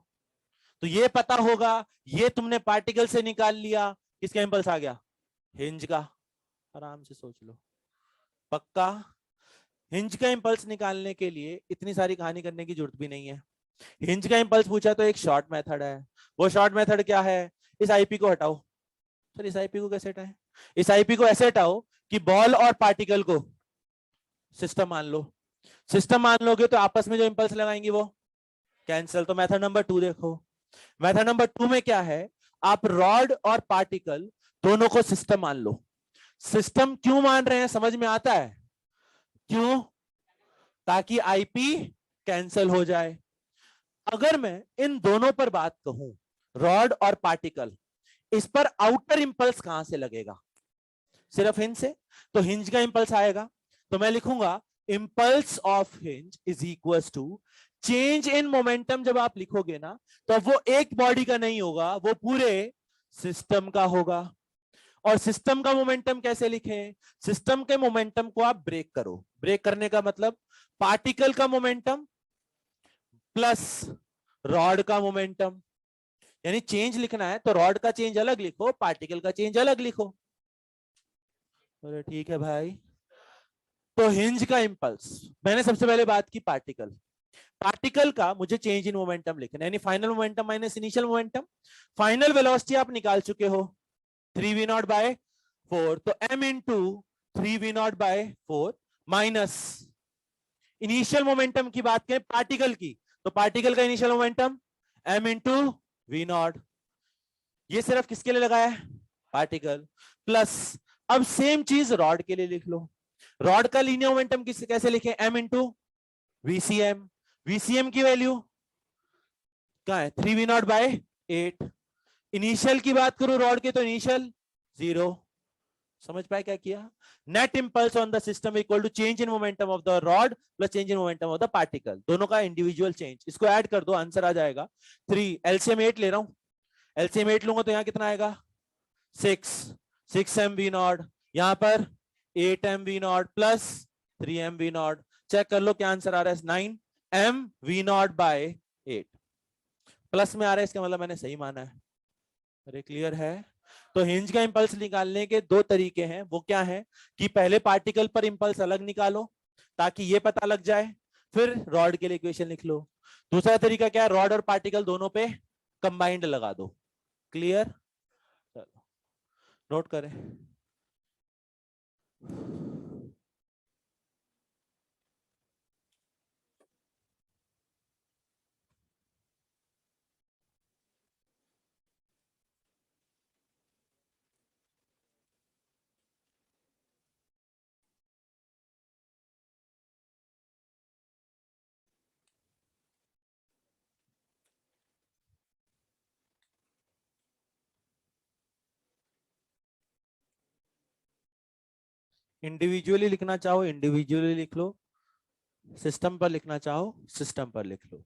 तो ये पता होगा, ये तुमने पार्टिकल से निकाल लिया, किसका इंपल्स आ गया? हिंज का। आराम से सोच लो, पक्का। हिंज का इंपल्स निकालने के लिए इतनी सारी कहानी करने की जरूरत भी नहीं है। हिंज का इंपल्स पूछा तो एक शॉर्ट मेथड है। वो शॉर्ट मेथड क्या है? इस आईपी को हटाओ। सर इस आईपी को कैसे हटाएं? इस आईपी को ऐसे हटाओ कि बॉल और पार्टिकल को सिस्टम मान लो। सिस्टम मान लोगे तो आपस में जो इंपल्स लगाएंगे वो कैंसिल। तो मेथड नंबर 2 देखो। मेथड नंबर 2 में क्या है? आप रॉड और पार्टिकल दोनों को सिस्टम मान लो। सिस्टम क्यों मान रहे हैं समझ में आता है? क्यों? ताकि आईपी कैंसिल हो जाए। अगर मैं इन दोनों पर बात कहूं, रॉड और पार्टिकल, इस पर आउटर इंपल्स कहां से लगेगा? सिर्फ हिंज से। तो हिंज का इंपल्स आएगा, तो मैं लिखूंगा impulse of hinge is equal to change in momentum. जब आप लिखोगे ना तो अब वो एक बॉडी का नहीं होगा, वो पूरे सिस्टम का होगा। और सिस्टम का मोमेंटम कैसे लिखें? सिस्टम के मोमेंटम को आप ब्रेक करो। ब्रेक करने का मतलब पार्टिकल का मोमेंटम प्लस रॉड का मोमेंटम। यानी चेंज लिखना है तो रॉड का चेंज अलग लिखो, पार्टिकल का चेंज अलग लिखो। अरे ठीक है भाई। तो हिंज का इंपल्स, मैंने सबसे पहले बात की पार्टिकल। पार्टिकल का मुझे चेंज इन मोमेंटम लिखना है, यानी final momentum minus initial momentum. Final velocity आप निकाल चुके हो 3v0/4, तो m into 3v0/4 minus initial momentum की बात करें पार्टिकल की, तो पार्टिकल का initial momentum m into v0। ये सिर्फ किसके लिए लगाया है? पार्टिकल। प्लस अब सेम चीज रॉड के लिए लिख लो। रॉड का लीनियर मोमेंटम कैसे लिखे? m into VCM. वीसीएम की वैल्यू क्या है? 3v0/8। इनिशियल की बात करूं रॉड के, तो इनिशियल 0। समझ पाए क्या किया? Net impulse on the system equal to change in momentum of the rod plus change in momentum of the particle, दोनों का इंडिविजुअल चेंज। इसको ऐड कर दो, आंसर आ जाएगा 3। एलसीएम 8 ले रहा हूं, एलसीएम 8 लूंगा तो यहां कितना आएगा? 6 mv0, यहां पर 8 mv0 प्लस 3 mv0। चेक कर लो क्या आंसर आ रहा है? 9 mv0/8। प्लस में आ रहा है, इसका मतलब मैंने सही माना है। अरे क्लियर है? तो हिंज का इंपल्स निकालने के दो तरीके हैं। वो क्या है कि पहले पार्टिकल पर इंपल्स अलग निकालो ताकि ये पता लग जाए, फिर रॉड के लिए इक्वेशन लिख लो। दूसरा तरीका क्या है? रॉड और पार्टिकल दोनों पे कंबाइंड लगा दो। क्लियर? चलो नोट करें। इंडिविजुअली लिखना चाहो इंडिविजुअली लिख लो, सिस्टम पर लिखना चाहो सिस्टम पर लिख लो।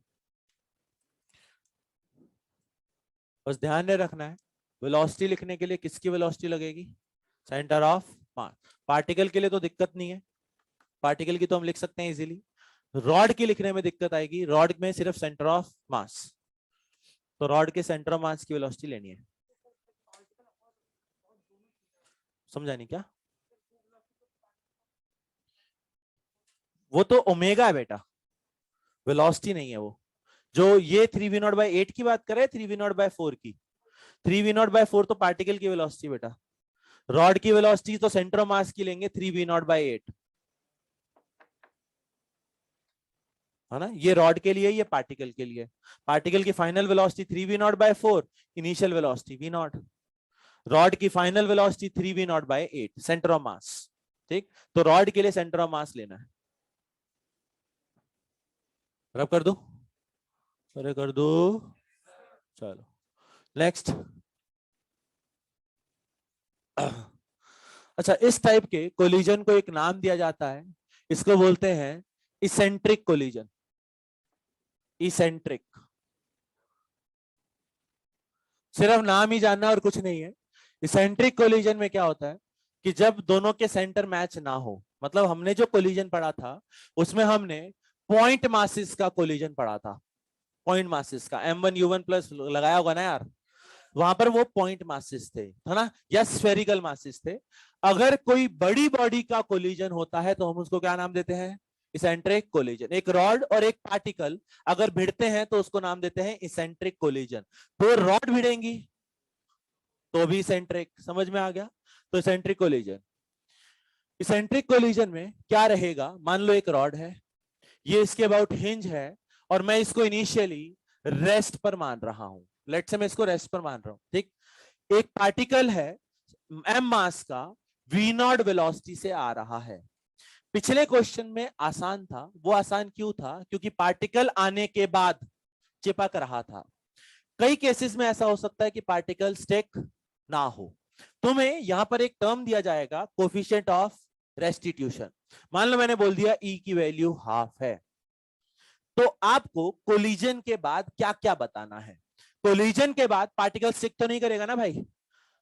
बस ध्यान में रखना है, वेलोसिटी लिखने के लिए किसकी वेलोसिटी लगेगी? Centre of mass. पार्टिकल के लिए तो दिक्कत नहीं है, पार्टिकल की तो हम लिख सकते हैं इजीली। रॉड की लिखने में दिक्कत आएगी, रॉड में सिर्फ सेंटर ऑफ मास। तो रॉड के सेंटर ऑफ मास की वेलोसिटी लेनी है। समझा नहीं क्या? वो तो ओमेगा है बेटा, वेलोसिटी नहीं है वो। जो ये 3v0/8 की बात करे 3v0/4 की, 3v0/4 तो पार्टिकल की वेलोसिटी बेटा। रॉड की वेलोसिटी तो सेंटर ऑफ मास की लेंगे 3v0/8, है ना। ये रॉड के लिए, ये पार्टिकल के लिए। पार्टिकल की final velocity 3v0/4, initial velocity v0। Rod की final velocity 3v0/8, centre of mass. ठीक, तो रॉड के लिए सेंटर ऑफ मास लेना है। रब कर दो, अरे कर दो, चलो नेक्स्ट। अच्छा, इस टाइप के कोलिजन को एक नाम दिया जाता है, इसको बोलते हैं इसेंट्रिक कोलिजन। इसेंट्रिक, सिर्फ नाम ही जानना और कुछ नहीं है। इसेंट्रिक कोलिजन में क्या होता है कि जब दोनों के सेंटर मैच ना हो, मतलब हमने जो कोलिजन पढ़ा था उसमें हमने पॉइंट मासेस का कोलिजन पढ़ा था। पॉइंट मासेस का m1u1 प्लस लगाया होगा ना यार, वहां पर वो पॉइंट मासेस थे, है ना, या स्फेरिकल मासेस थे। अगर कोई बड़ी बॉडी का कोलिजन होता है तो हम उसको क्या नाम देते हैं? Eccentric collision. एक रॉड और एक पार्टिकल अगर भिड़ते हैं तो उसको नाम देते हैं इसेंट्रिक कोलिजन। तो रॉड भिड़ेंगी तो भी इसेंट्रिक, समझ में आ गया? तो इसेंट्रिक कोलिजन, इसेंट्रिक कोलिजन में क्या रहेगा, मान लो एक रॉड है, ये इसके अबाउट हिंज है और मैं इसको इनिशियली रेस्ट पर मान रहा हूं। लेट्स से मैं इसको रेस्ट पर मान रहा हूं, ठीक। एक पार्टिकल है m मास का, v0 वेलोसिटी से आ रहा है। पिछले क्वेश्चन में आसान था, वो आसान क्यों था? क्योंकि पार्टिकल आने के बाद चिपक रहा था। कई केसेस में ऐसा हो सकता है कि पार्टिकल स्टिक ना हो। तुम्हें यहां पर एक टर्म दिया जाएगा, कोफिशिएंट ऑफ रेस्टिट्यूशन। मान लो मैंने बोल दिया E की वैल्यू हाफ है, तो आपको कोलिजन के बाद क्या क्या बताना है? कोलिजन के बाद पार्टिकल स्टिक तो नहीं करेगा ना भाई,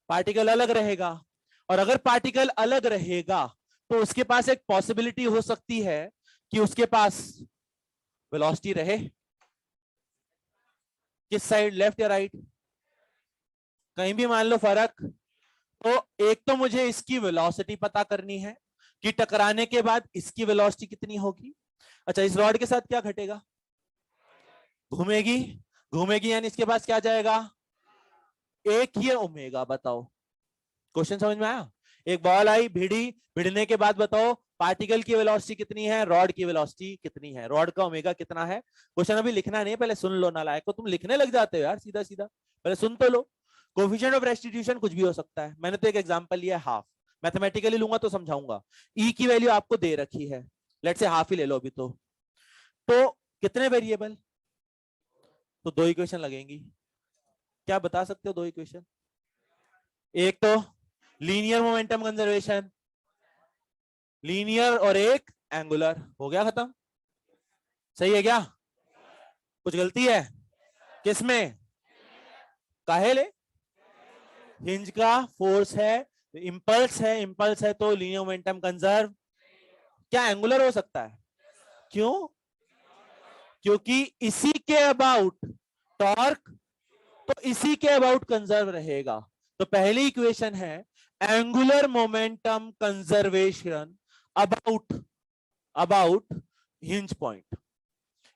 पार्टिकल अलग रहेगा। और अगर पार्टिकल अलग रहेगा तो उसके पास एक पॉसिबिलिटी हो सकती है कि उसके पास वेलोसिटी रहे, किस साइड, लेफ्ट या राइट, कहीं भी मान लो फर्क। तो एक तो मुझे इसकी वेलोसिटी पता करनी है कि टकराने के बाद इसकी वेलोसिटी कितनी होगी। अच्छा, इस रॉड के साथ क्या घटेगा? घूमेगी, घूमेगी यानी इसके पास क्या जाएगा? एक ही ओमेगा। बताओ, क्वेश्चन समझ में आया? एक बॉल आई, भिड़ी, भिड़ने के बाद बताओ पार्टिकल की वेलोसिटी कितनी है, रॉड की वेलोसिटी कितनी है, रॉड का ओमेगा कितना है। क्वेश्चन अभी लिखना नहीं है, पहले सुन लो। नालायक को, तुम लिखने लग जाते हो यार सीधा सीधा, पहले सुन तो लो। कोफिशिएंट ऑफ रेस्टिट्यूशन कुछ भी हो सकता है, मैंने तो एक एग्जांपल लिया है हाफ, मैथमेटिकली लूंगा तो समझाऊंगा। ई की वैल्यू आपको दे रखी है, लेट्स से हाफ ही ले लो अभी। तो कितने वेरिएबल? तो दो इक्वेशन लगेंगी। क्या बता सकते हो दो इक्वेशन? एक तो लीनियर मोमेंटम कंजर्वेशन, लीनियर, और एक एंगुलर। हो गया खत्म। सही है क्या? कुछ गलती है किसमें? काहेले? हिंज का फोर्स है, इंपल्स है, इंपल्स है तो लीनियर मोमेंटम कंजर्व। क्या एंगुलर हो सकता है? क्यों? क्योंकि इसी के अबाउट टॉर्क, तो इसी के अबाउट कंजर्व रहेगा। तो पहली इक्वेशन है angular momentum conservation about, about hinge point.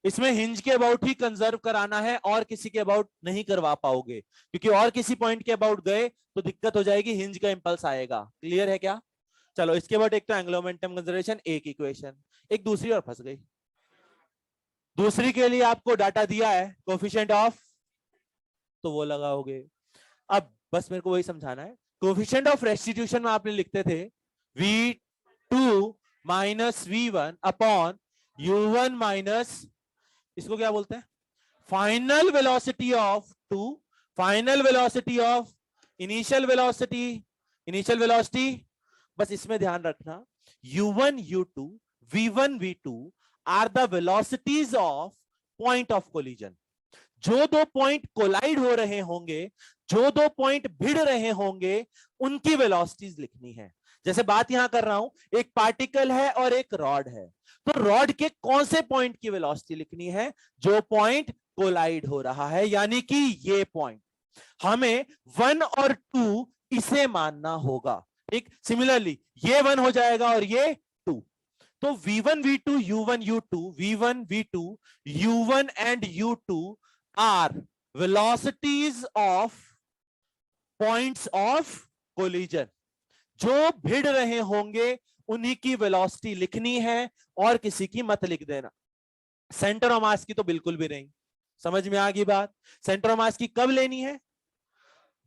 इसमें हिंज के अबाउट ही कंजर्व कराना है, और किसी के अबाउट नहीं करवा पाओगे, क्योंकि और किसी पॉइंट के अबाउट गए तो दिक्कत हो जाएगी, हिंज का इंपल्स आएगा। क्लियर है क्या? चलो, इसके बाद एक तो एंगुलर मोमेंटम कंजर्वेशन, एक इक्वेशन। एक दूसरी और फंस गई। दूसरी के लिए आपको डाटा दिया है कोफिशिएंट ऑफ, तो वो लगाओगे। अब बस मेरे को वही समझाना है। कोफिशिएंट ऑफ रेस्टिट्यूशन में आपने लिखते थे v2 minus v1 upon u1 minus, इसको क्या बोलते हैं? Final velocity of two, final velocity of initial velocity, initial velocity. बस इसमें ध्यान रखना, u1 u2 v1 v2 are the velocities of point of collision. जो दो पॉइंट कोलाइड हो रहे होंगे, जो दो पॉइंट भिड़ रहे होंगे, उनकी वेलोसिटीज लिखनी है। जैसे बात यहां कर रहा हूं, एक पार्टिकल है और एक रॉड है, तो रॉड के कौन से पॉइंट की वेलोसिटी लिखनी है? जो पॉइंट कोलाइड हो रहा है, यानी कि ये पॉइंट। हमें 1 और 2 इसे मानना होगा। ठीक, सिमिलरली ये 1 हो जाएगा और ये 2। तो v1 v2 u1 u2 v1 v2 u1 and u2 are velocities of points of collision. जो भिड़ रहे होंगे उन्हीं की वेलोसिटी लिखनी है और किसी की मत लिख देना. सेंटर ऑफ मास की तो बिल्कुल भी नहीं. समझ में आ गई बात? सेंटर ऑफ मास की कब लेनी है?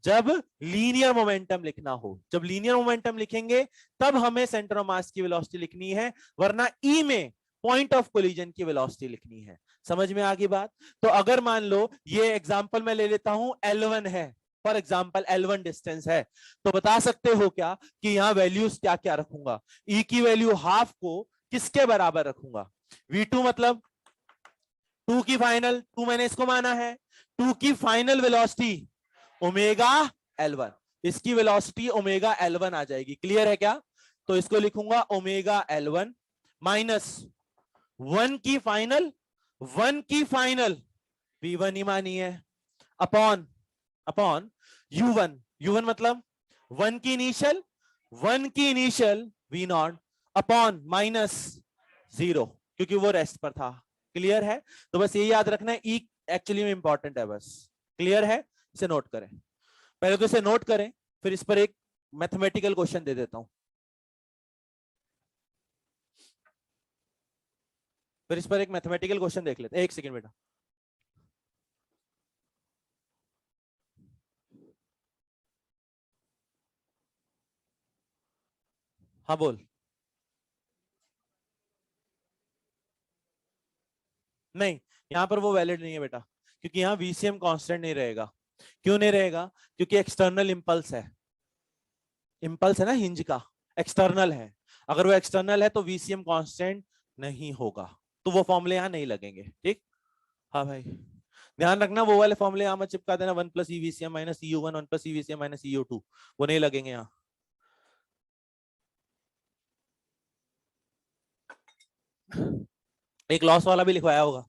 जब लीनियर मोमेंटम लिखना हो. जब लीनियर मोमेंटम लिखेंगे तब हमें सेंटर ऑफ मास की वेलोसिटी लिखनी है, वरना ई में पॉइंट ऑफ कोलिजन की वेलोसिटी लिखनी है. समझ में आ गई बात? तो अगर मान लो ये एग्जांपल मैं ले लेता हूं, L1 है, फॉर एग्जांपल L1 डिस्टेंस है, तो बता सकते हो क्या कि यहां वैल्यूज क्या क्या रखूंगा? ई की वैल्यू हाफ को किसके बराबर रखूंगा? V2 मतलब 2 की फाइनल, 2 मैंने इसको माना है, 2 की फाइनल वेलोसिटी ओमेगा L1, इसकी वेलोसिटी ओमेगा L1 आ जाएगी. क्लियर है क्या? तो इसको लिखूंगा ओमेगा L1 माइनस 1 की फाइनल, 1 की फाइनल V1 ही मानी है, अपॉन अपॉन U1, U1 मतलब 1 की इनिशियल, 1 की initial V not upon minus 0, क्योंकि वो रेस्ट पर था. क्लियर है? तो बस ये याद रखना है, ई एक्चुअली में इंपॉर्टेंट है बस. क्लियर है? इसे नोट करें. पहले तो इसे नोट करें, फिर इस पर एक मैथमेटिकल क्वेश्चन दे देता हूं. फिर इस पर एक मैथमेटिकल क्वेश्चन देख लेते हैं. एक सेकंड बेटा. हाँ बोल. नहीं, यहां पर वो वैलिड नहीं है बेटा, क्योंकि यहां वीसीएम कांस्टेंट नहीं रहेगा. क्यों नहीं रहेगा? क्योंकि एक्सटर्नल इंपल्स है. इंपल्स है ना हिंज का, एक्सटर्नल है. अगर वो एक्सटर्नल है तो वीसीएम कांस्टेंट नहीं होगा, तो वो फॉर्मूले यहां नहीं लगेंगे. ठीक? हाँ भाई, ध्यान रखना वो वाले फॉर्मूले यहां मत चिपका देना, 1 प्लस ईवीसीएम माइनस ईयू1, 1 प्लस ईवीसीएम माइनस ईयू2, वो नहीं लगेंगे यहाँ. एक लॉस वाला भी लिखवाया होगा,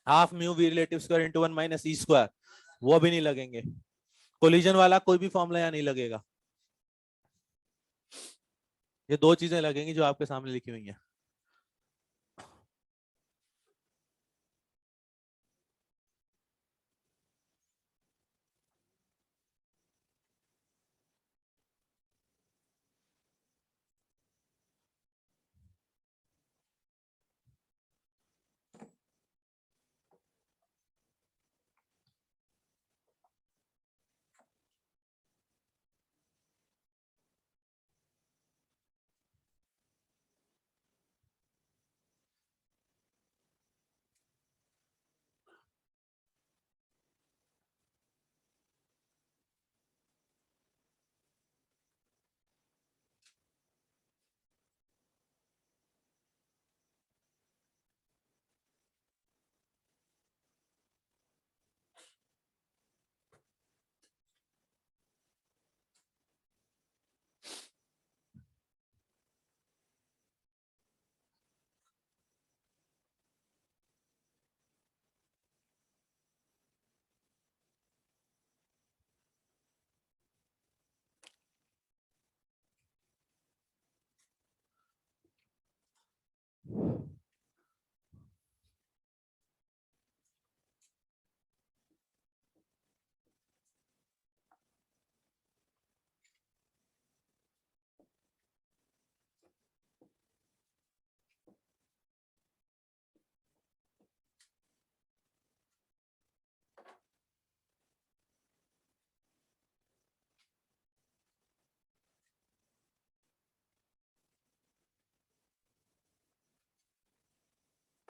half mu v relative square into 1 minus e square, वो भी नहीं लगेंगे. कोलिजन वाला कोई भी फॉर्मूला यहाँ नहीं लगेगा. ये दो चीजें लगेंगी जो आपके सामने लिखी हुई हैं.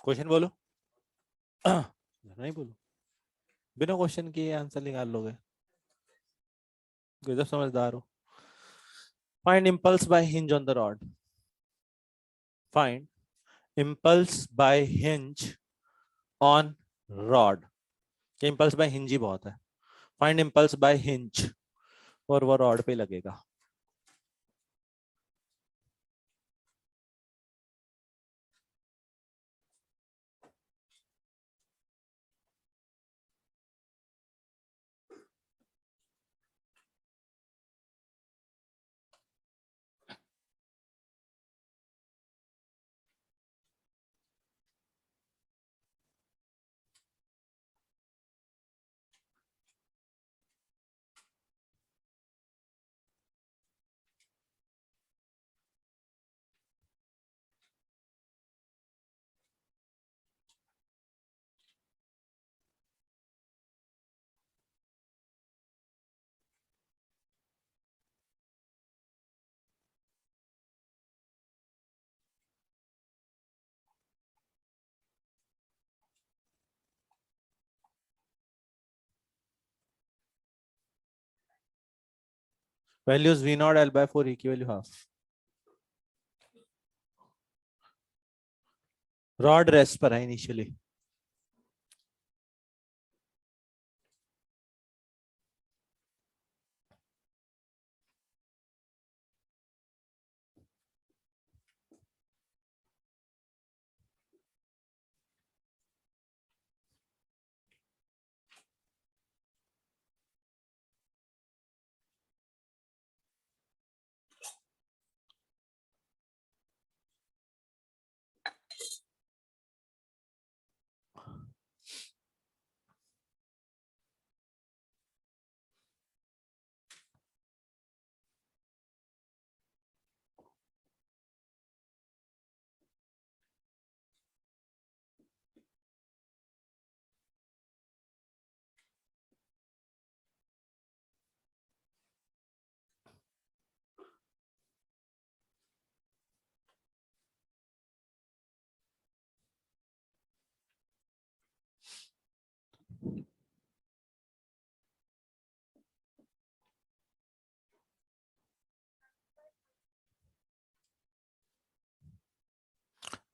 क्वेश्चन बोलो. नहीं बोलो, बिना क्वेश्चन के आंसर निकाल लोगे. गजब समझदार हो. Find impulse by hinge on the rod. Find impulse by hinge on rod. Impulse by hinge ही बहुत है. फाइंड इम्पल्स बाय हिंज, और वो रॉड पे लगेगा. Values V naught L by 4 E की वैल्यू हाफ. रॉड रेस्ट पर है इनिशियली.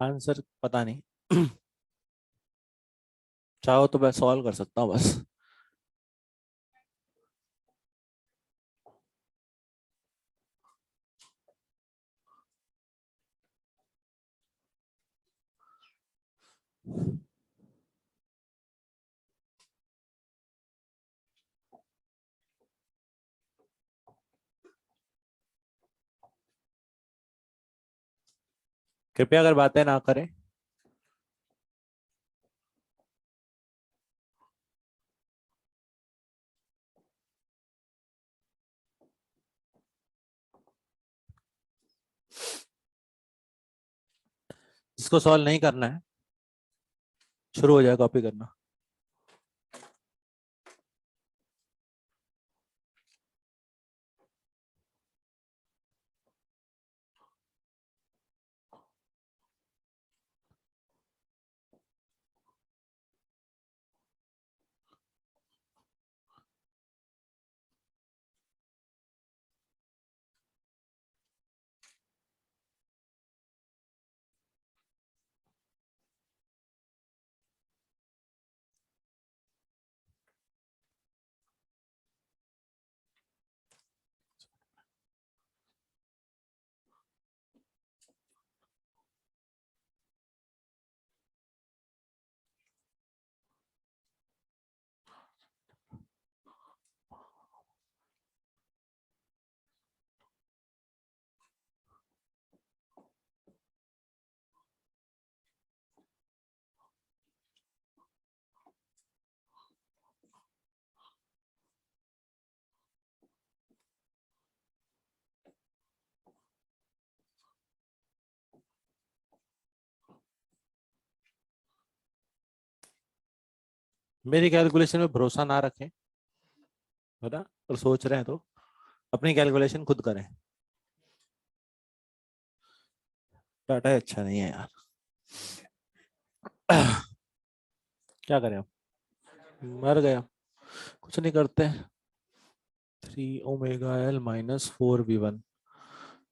आंसर पता नहीं. चाहो तो मैं सॉल्व कर सकता हूँ बस. कृपया अगर बातें ना करें. जिसको सॉल्व नहीं करना है शुरू हो जाए कॉपी करना. मेरी कैलकुलेशन में भरोसा ना रखें, है ना, और सोच रहे हैं तो अपनी कैलकुलेशन खुद करें. डाटा अच्छा नहीं है यार. क्या करें अब. मर गया. कुछ नहीं करते. 3 ω L minus 4 V1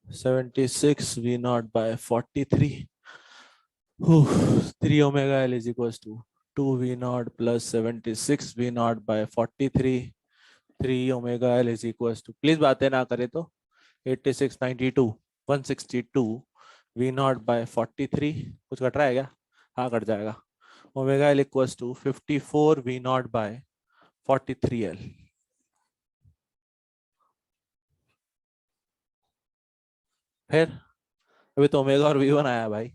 76 V0 by 43. 3 ω L is equals to 2 V0 plus 76 V0 by 43. 3 ω L is equals to, please बातें ना करें तो, 86 92 162 V0 by 43. कुछ कट रहा है क्या. हाँ कट जाएगा. Omega l equals to 54 V0 by 43L. फिर अभी तो ओमेगा और V1 आया भाई.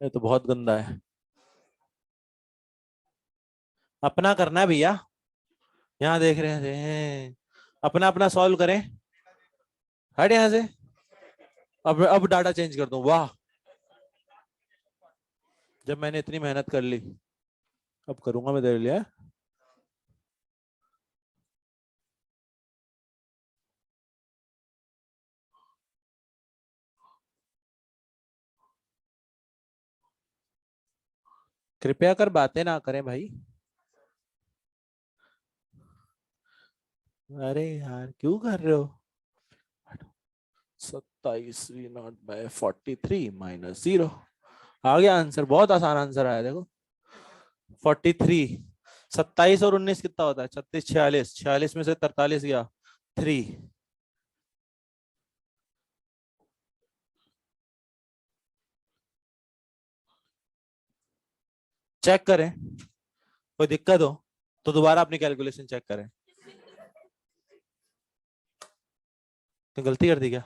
ये तो बहुत गंदा है. अपना करना है भैया. यहाँ देख रहे हैं. अपना अपना सॉल्व करें. हट यहाँ से. अब डाटा चेंज कर दूं. वाह. जब मैंने इतनी मेहनत कर ली. अब करूंगा मैं तेरे लिए. कृपया कर बातें ना करें भाई. अरे यार क्यों कर रहे हो? 27 V0/43 -0 आ गया आंसर। बहुत आसान आंसर आया देखो। 43, 27 और 19 कितना होता है? 36, 46, 46 में से 43 गया 3। चेक करें, कोई दिक्कत हो तो दोबारा अपनी कैलकुलेशन चेक करें। तो गलती कर दी क्या?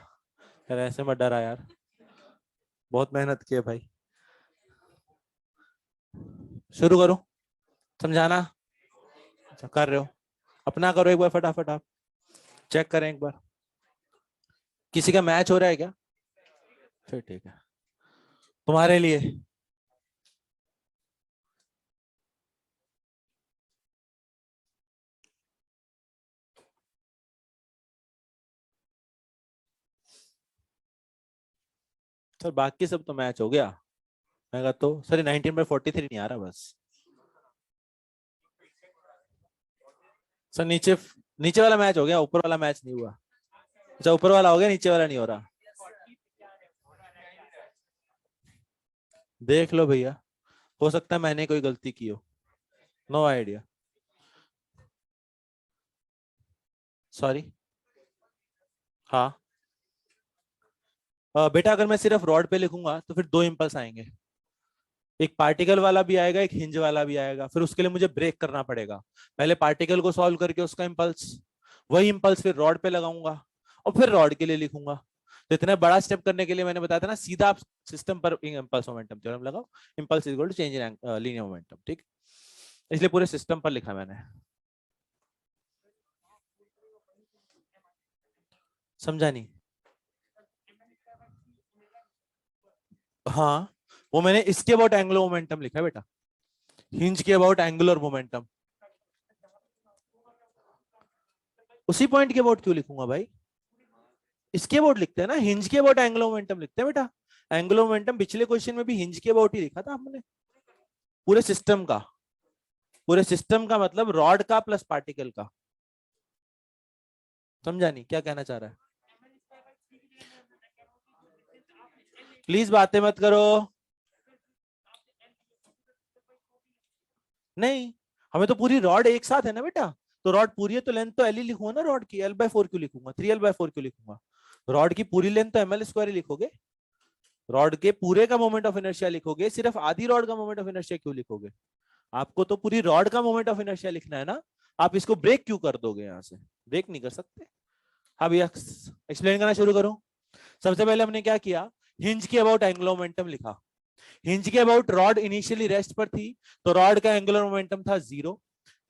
यार ऐसे मत डरा यार, बहुत मेहनत की है भाई। शुरू करो समझाना। अच्छा कर रहे हो, अपना करो एक बार फटाफट। आप चेक करें एक बार। किसी का मैच हो रहा है क्या? फिर ठीक है तुम्हारे लिए। सर बाकी सब तो मैच हो गया। मैं कहा तो सर 19/43 नहीं आ रहा बस। सर नीचे, नीचे वाला मैच हो गया, ऊपर वाला मैच नहीं हुआ। अच्छा ऊपर वाला हो गया, नीचे वाला नहीं हो रहा। देख लो भैया, हो सकता है मैंने कोई गलती की हो। No idea. सॉरी। हाँ। बेटा अगर मैं सिर्फ रॉड पे लिखूंगा तो फिर दो इंपल्स आएंगे। एक पार्टिकल वाला भी आएगा, एक हिंज वाला भी आएगा। फिर उसके लिए मुझे ब्रेक करना पड़ेगा। पहले पार्टिकल को सॉल्व करके उसका इंपल्स, वही इंपल्स फिर रॉड पे लगाऊंगा और फिर रॉड के लिए लिखूंगा। तो इतना बड़ा स्टेप करने के लिए मैंने बताया था ना, सीधा आप सिस्टम पर इंपल्स मोमेंटम थ्योरम लगाओ। Impulse is equal to change in linear momentum. ठीक, इसलिए पूरे सिस्टम पर लिखा मैंने। समझा नहीं? हाँ, वो मैंने इसके अबाउट एंगुलर मोमेंटम लिखा है बेटा, हिंज के अबाउट एंगुलर मोमेंटम। उसी पॉइंट के अबाउट क्यों लिखूंगा भाई? इसके अबाउट लिखते हैं ना, हिंज के अबाउट एंगुलर मोमेंटम लिखते हैं बेटा। एंगुलर मोमेंटम पिछले क्वेश्चन में भी हिंज के अबाउट ही लिखा था हमने। पूरे सिस्टम का, पूरे सिस्टम का मतलब रॉड का प्लस पार्टिकल का। समझा नहीं क्या कहना चाह रहा है? प्लीज बातें मत करो। नहीं, हमें तो पूरी रॉड एक साथ है ना बेटा। तो रॉड पूरी है तो लेंथ तो एल ही लिखूंगा ना रॉड की। L/4 क्यों लिखूंगा? 3L/4 क्यों लिखूंगा? रॉड की पूरी लेंथ तो ML² ही लिखोगे। रॉड के पूरे का मोमेंट ऑफ इनर्शिया लिखोगे, सिर्फ आधी रॉड का मोमेंट ऑफ इनर्शिया क्यों लिखोगे? आपको तो पूरी रॉड का मोमेंट ऑफ इनर्शिया लिखना है ना। आप इसको ब्रेक क्यों कर दोगे? यहां से ब्रेक नहीं कर सकते। अब एक्सप्लेन करना शुरू करूं। सबसे पहले हमने क्या किया, हिंज के अबाउट एंगुलर मोमेंटम लिखा। हिंज के अबाउट रॉड इनिशियली रेस्ट पर थी, तो रॉड का एंगुलर मोमेंटम था 0।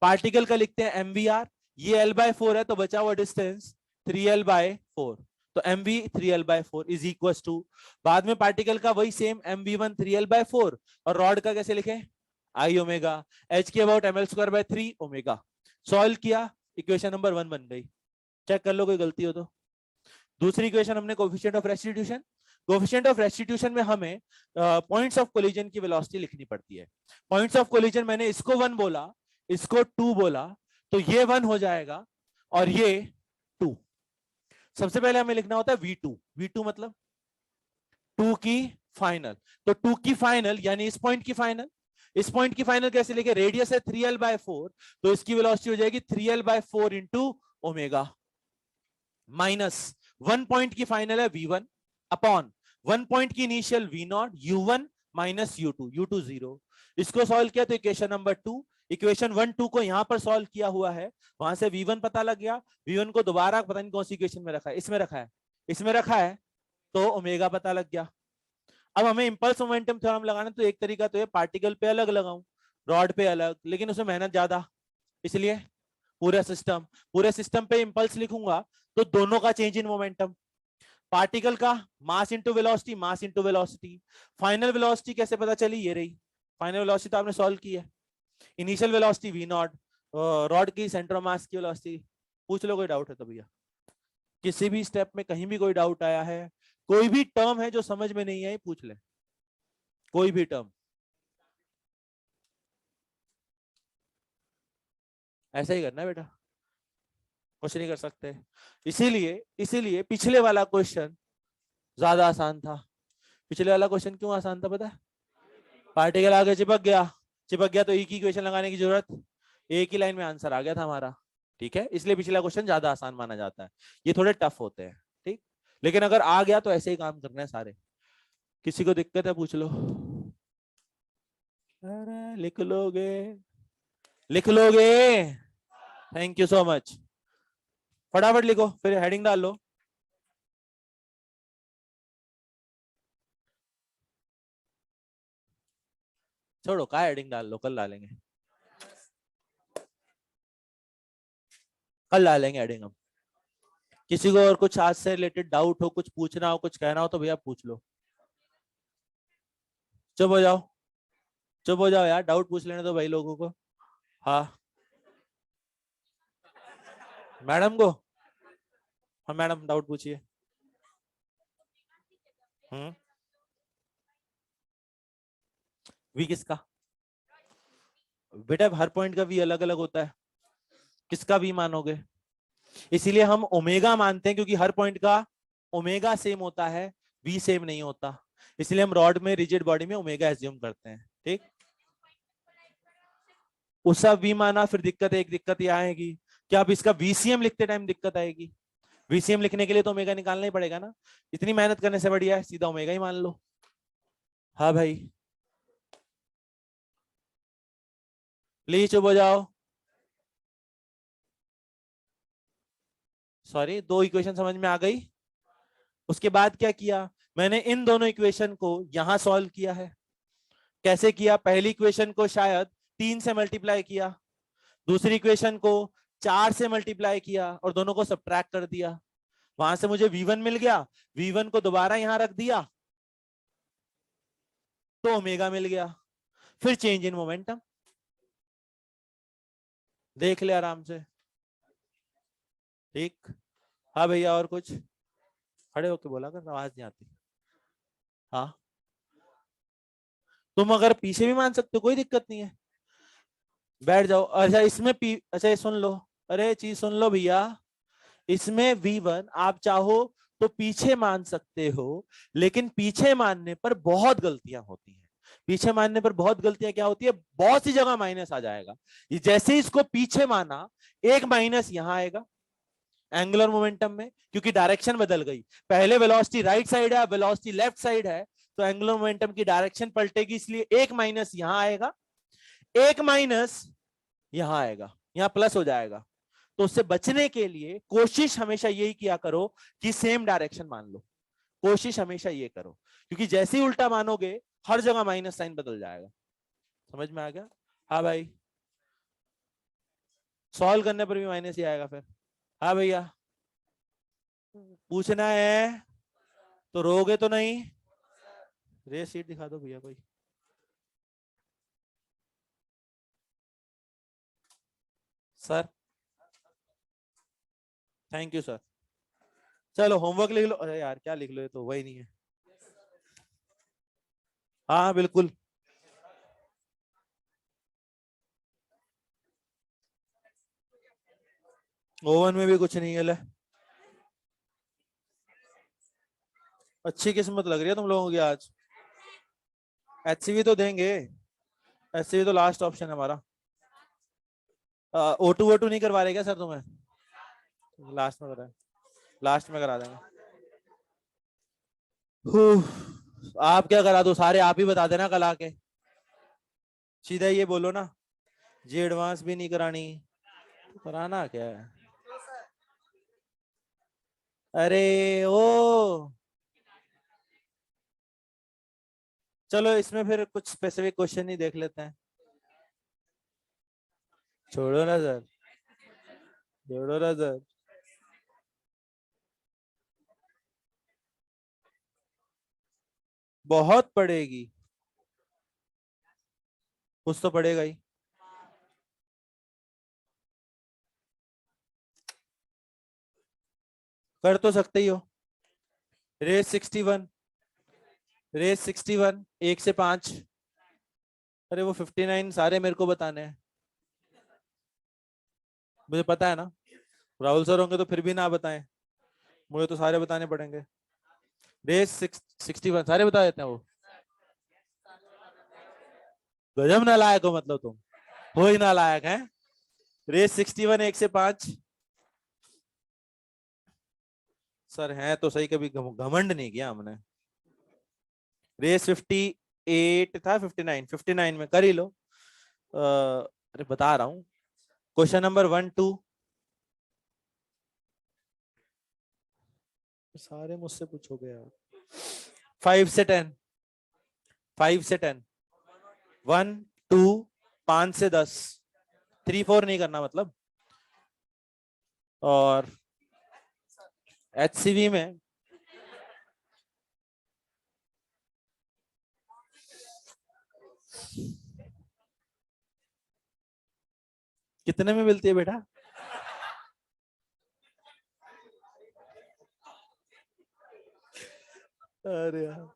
पार्टिकल का लिखते हैं MVR। ये L/4 है तो बचा हुआ डिस्टेंस 3L/4। तो MV 3L/4 is equal to, बाद में पार्टिकल का वही सेम MV1 3L/4, और रॉड का कैसे लिखे? I omega. H के अबाउट ML²/3 ओमेगा। सॉल्व किया, इक्वेशन नंबर 1 बन गई। चेक कर लो कोई गलती हो तो। दूसरी इक्वेशन हमने coefficient of restitution. Coefficient of restitution में हमें पॉइंट्स ऑफ कोलिजन की वेलोसिटी लिखनी पड़ती है। पॉइंट्स ऑफ कोलिजन मैंने इसको 1 बोला, इसको 2 बोला, तो ये 1 हो जाएगा और ये 2। सबसे पहले हमें लिखना होता है V2। V2 मतलब 2 की फाइनल। तो 2 की फाइनल यानी इस पॉइंट की फाइनल। इस पॉइंट की फाइनल कैसे लिखे? रेडियस है 3L/4, तो इसकी वेलोसिटी हो जाएगी 3L/4 into omega, minus 1 point की फाइनल है V1 अपॉन 1 पॉइंट की initial V0 U1 minus U2, U2 0। इसको सॉल्व किया तो इक्वेशन नंबर 2। इक्वेशन 1 2 को यहां पर सॉल्व किया हुआ है, वहां से V1 पता लग गया। V1 को दोबारा पता नहीं कौन सी इक्वेशन में रखा है, इसमें रखा है, इसमें रखा है, तो ओमेगा पता लग गया। अब हमें इंपल्स मोमेंटम थ्योरम लगाना, तो एक तरीका तो ये पार्टिकल पे अलग लगाऊं, रॉड पे अलग, लेकिन उसमें मेहनत ज्यादा, इसलिए पूरे सिस्टम, पूरे सिस्टम पे इंपल्स लिखूंगा तो दोनों का चेंज इन मोमेंटम। पार्टिकल का mass into velocity, mass into velocity. Final velocity कैसे पता चली? ये रही फाइनल वेलोसिटी, तो आपने सॉल्व की है। इनिशियल वेलोसिटी V0, रॉड की सेंटर मास की वेलोसिटी। पूछ लो कोई डाउट है तो भैया। किसी भी स्टेप में कहीं भी कोई डाउट आया है, कोई भी टर्म है जो समझ में नहीं आई, पूछ ले, कोई भी टर्म। ऐसा ही करना है बेटा। कुछ नहीं कर सकते। इसीलिए इसीलिए पिछले वाला क्वेश्चन ज्यादा आसान था। पिछले वाला क्वेश्चन क्यों आसान था पता है? पार्टिकल आगे चिपक गया तो एक ही इक्वेशन लगाने की जरूरत, एक ही लाइन में आंसर आ गया था हमारा। ठीक है, इसलिए पिछला क्वेश्चन ज्यादा आसान माना जाता है। ये थोड़े टफ होते हैं, ठीक। लेकिन अगर आ गया तो ऐसे ही काम करने हैं सारे। किसी को दिक्कत है पूछ लो। अरे लिख लोगे, लिख लोगे। Thank you so much. फटाफट लिखो, फिर हेडिंग डाल लो। छोड़ो, का हेडिंग डाल लो, कल डालेंगे, कल डालेंगे हेडिंग हम। किसी को और कुछ आज से रिलेटेड डाउट हो, कुछ पूछना हो, कुछ कहना हो तो भैया पूछ लो। चुप हो जाओ, चुप हो जाओ यार, डाउट पूछ लेने दो भाई लोगों को। हाँ मैडम को, हाँ मैडम डाउट पूछिए। हम्म, वी किसका? बेटा हर पॉइंट का वी अलग अलग होता है, किसका वी मानोगे? इसीलिए हम ओमेगा मानते हैं, क्योंकि हर पॉइंट का ओमेगा सेम होता है, वी सेम नहीं होता। इसलिए हम रॉड में, रिजिड बॉडी में ओमेगा एज्यूम करते हैं, ठीक। उसका वी माना, फिर दिक्कत है, एक दिक्कत ये आएगी कि आप इसका वीसीएम लिखते टाइम दिक्कत आएगी। वीसीएम लिखने के लिए तो ओमेगा निकालना ही पड़ेगा ना। इतनी मेहनत करने से बढ़िया है सीधा ओमेगा ही मान लो। हाँ भाई, प्लीज चुप हो जाओ। सॉरी, दो इक्वेशन समझ में आ गई। उसके बाद क्या किया मैंने, इन दोनों इक्वेशन को यहां सॉल्व किया है। कैसे किया? पहली इक्वेशन को शायद 3 से मल्टीप्लाई किया, दूसरी इक्वेशन को 4 से मल्टीप्लाई किया और दोनों को सब्ट्रैक्ट कर दिया। वहां से मुझे V1 मिल गया, V1 को दोबारा यहां रख दिया तो ओमेगा मिल गया। फिर चेंज इन मोमेंटम, देख ले आराम से, ठीक। हाँ भैया, और कुछ? खड़े होके बोला कर, आवाज नहीं आती। हाँ, तुम अगर पीछे भी मान सकते हो, कोई दिक्कत नहीं है, बैठ जाओ। अच्छा इसमें अच्छा ये सुन लो, अरे चीज सुन लो भैया। इसमें V1 आप चाहो तो पीछे मान सकते हो, लेकिन पीछे मानने पर बहुत गलतियां होती हैं। पीछे मानने पर बहुत गलतियां क्या होती है, बहुत सी जगह माइनस आ जाएगा। ये जैसे ही इसको पीछे माना, एक माइनस यहां आएगा एंगुलर मोमेंटम में, क्योंकि डायरेक्शन बदल गई। पहले वेलोसिटी राइट साइड है, वेलोसिटी लेफ्ट साइड है, तो एंगुलर मोमेंटम की डायरेक्शन पलटेगी, इसलिए एक माइनस यहां आएगा, एक माइनस यहां आएगा, यहां प्लस हो जाएगा। तो उससे बचने के लिए कोशिश हमेशा यही किया करो कि सेम डायरेक्शन मान लो। कोशिश हमेशा ये करो, क्योंकि जैसे ही उल्टा मानोगे हर जगह माइनस साइन बदल जाएगा। समझ में आ गया? हाँ भाई, सॉल्व करने पर भी माइनस ही आएगा फिर। हाँ भैया, पूछना है तो रोगे तो नहीं? रेस सीट दिखा दो भैया कोई। Sir, thank you sir. चलो होमवर्क लिख लो। अरे यार क्या लिख लो, ये तो वही नहीं है। हाँ बिल्कुल। ओवन में भी कुछ नहीं है ले। अच्छी किस्मत लग रही है तुम लोगों की आज। एचसीवी तो देंगे, एचसीवी तो लास्ट ऑप्शन है हमारा। O2 वोटू नहीं करवा रहे क्या सर तुम्हें? लास्ट में करा, लास्ट में करा देंगे। आप क्या करा दो, सारे आप ही बता देना कल आके। सीधा ये बोलो ना, जी एडवांस भी नहीं करानी, तो कराना क्या है? अरे ओ, चलो इसमें फिर कुछ स्पेसिफिक क्वेश्चन ही देख लेते हैं। छोड़ो ना सर, छोड़ो ना सर। बहुत पड़ेगी, कुछ तो पड़ेगा ही। कर तो सकते ही हो। रेस 61, रेस 61 1 से 5। अरे वो 59 सारे मेरे को बताने हैं, मुझे पता है ना। राहुल सर होंगे तो फिर भी ना बताएं, मुझे तो सारे बताने पड़ेंगे। रेस 61 सारे बता देते हैं वो। गजब नालायक हो मतलब तुम, हो ही नालायक है। रेस 61 1 से 5। सर है तो सही, कभी घमंड नहीं किया हमने। रेस 58 था, 59 में कर ही लो। अरे बता रहा हूं। क्वेश्चन नंबर 1 2 सारे मुझसे पूछोगे यार। 5 से 10, 5 से 10, 1 2 5 से 10, 3 4 नहीं करना मतलब। और HCV में कितने में मिलती है बेटा? अरे यार,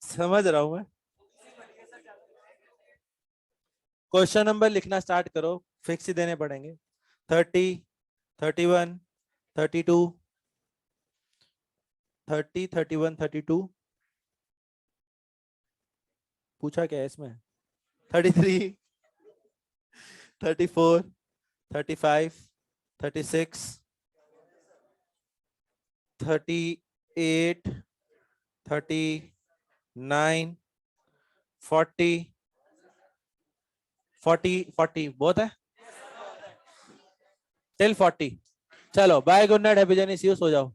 समझ रहा हूं मैं। क्वेश्चन नंबर लिखना स्टार्ट करो, फिक्स ही देने पड़ेंगे। 30, 31, 32, 30, 31, 32। पूछा क्या है इसमें? 33, 34, 35, 36, 38, 39, 40, 40 बहुत है। टिल 40। चलो bye, good night, happy journey, see you, सो जाओ।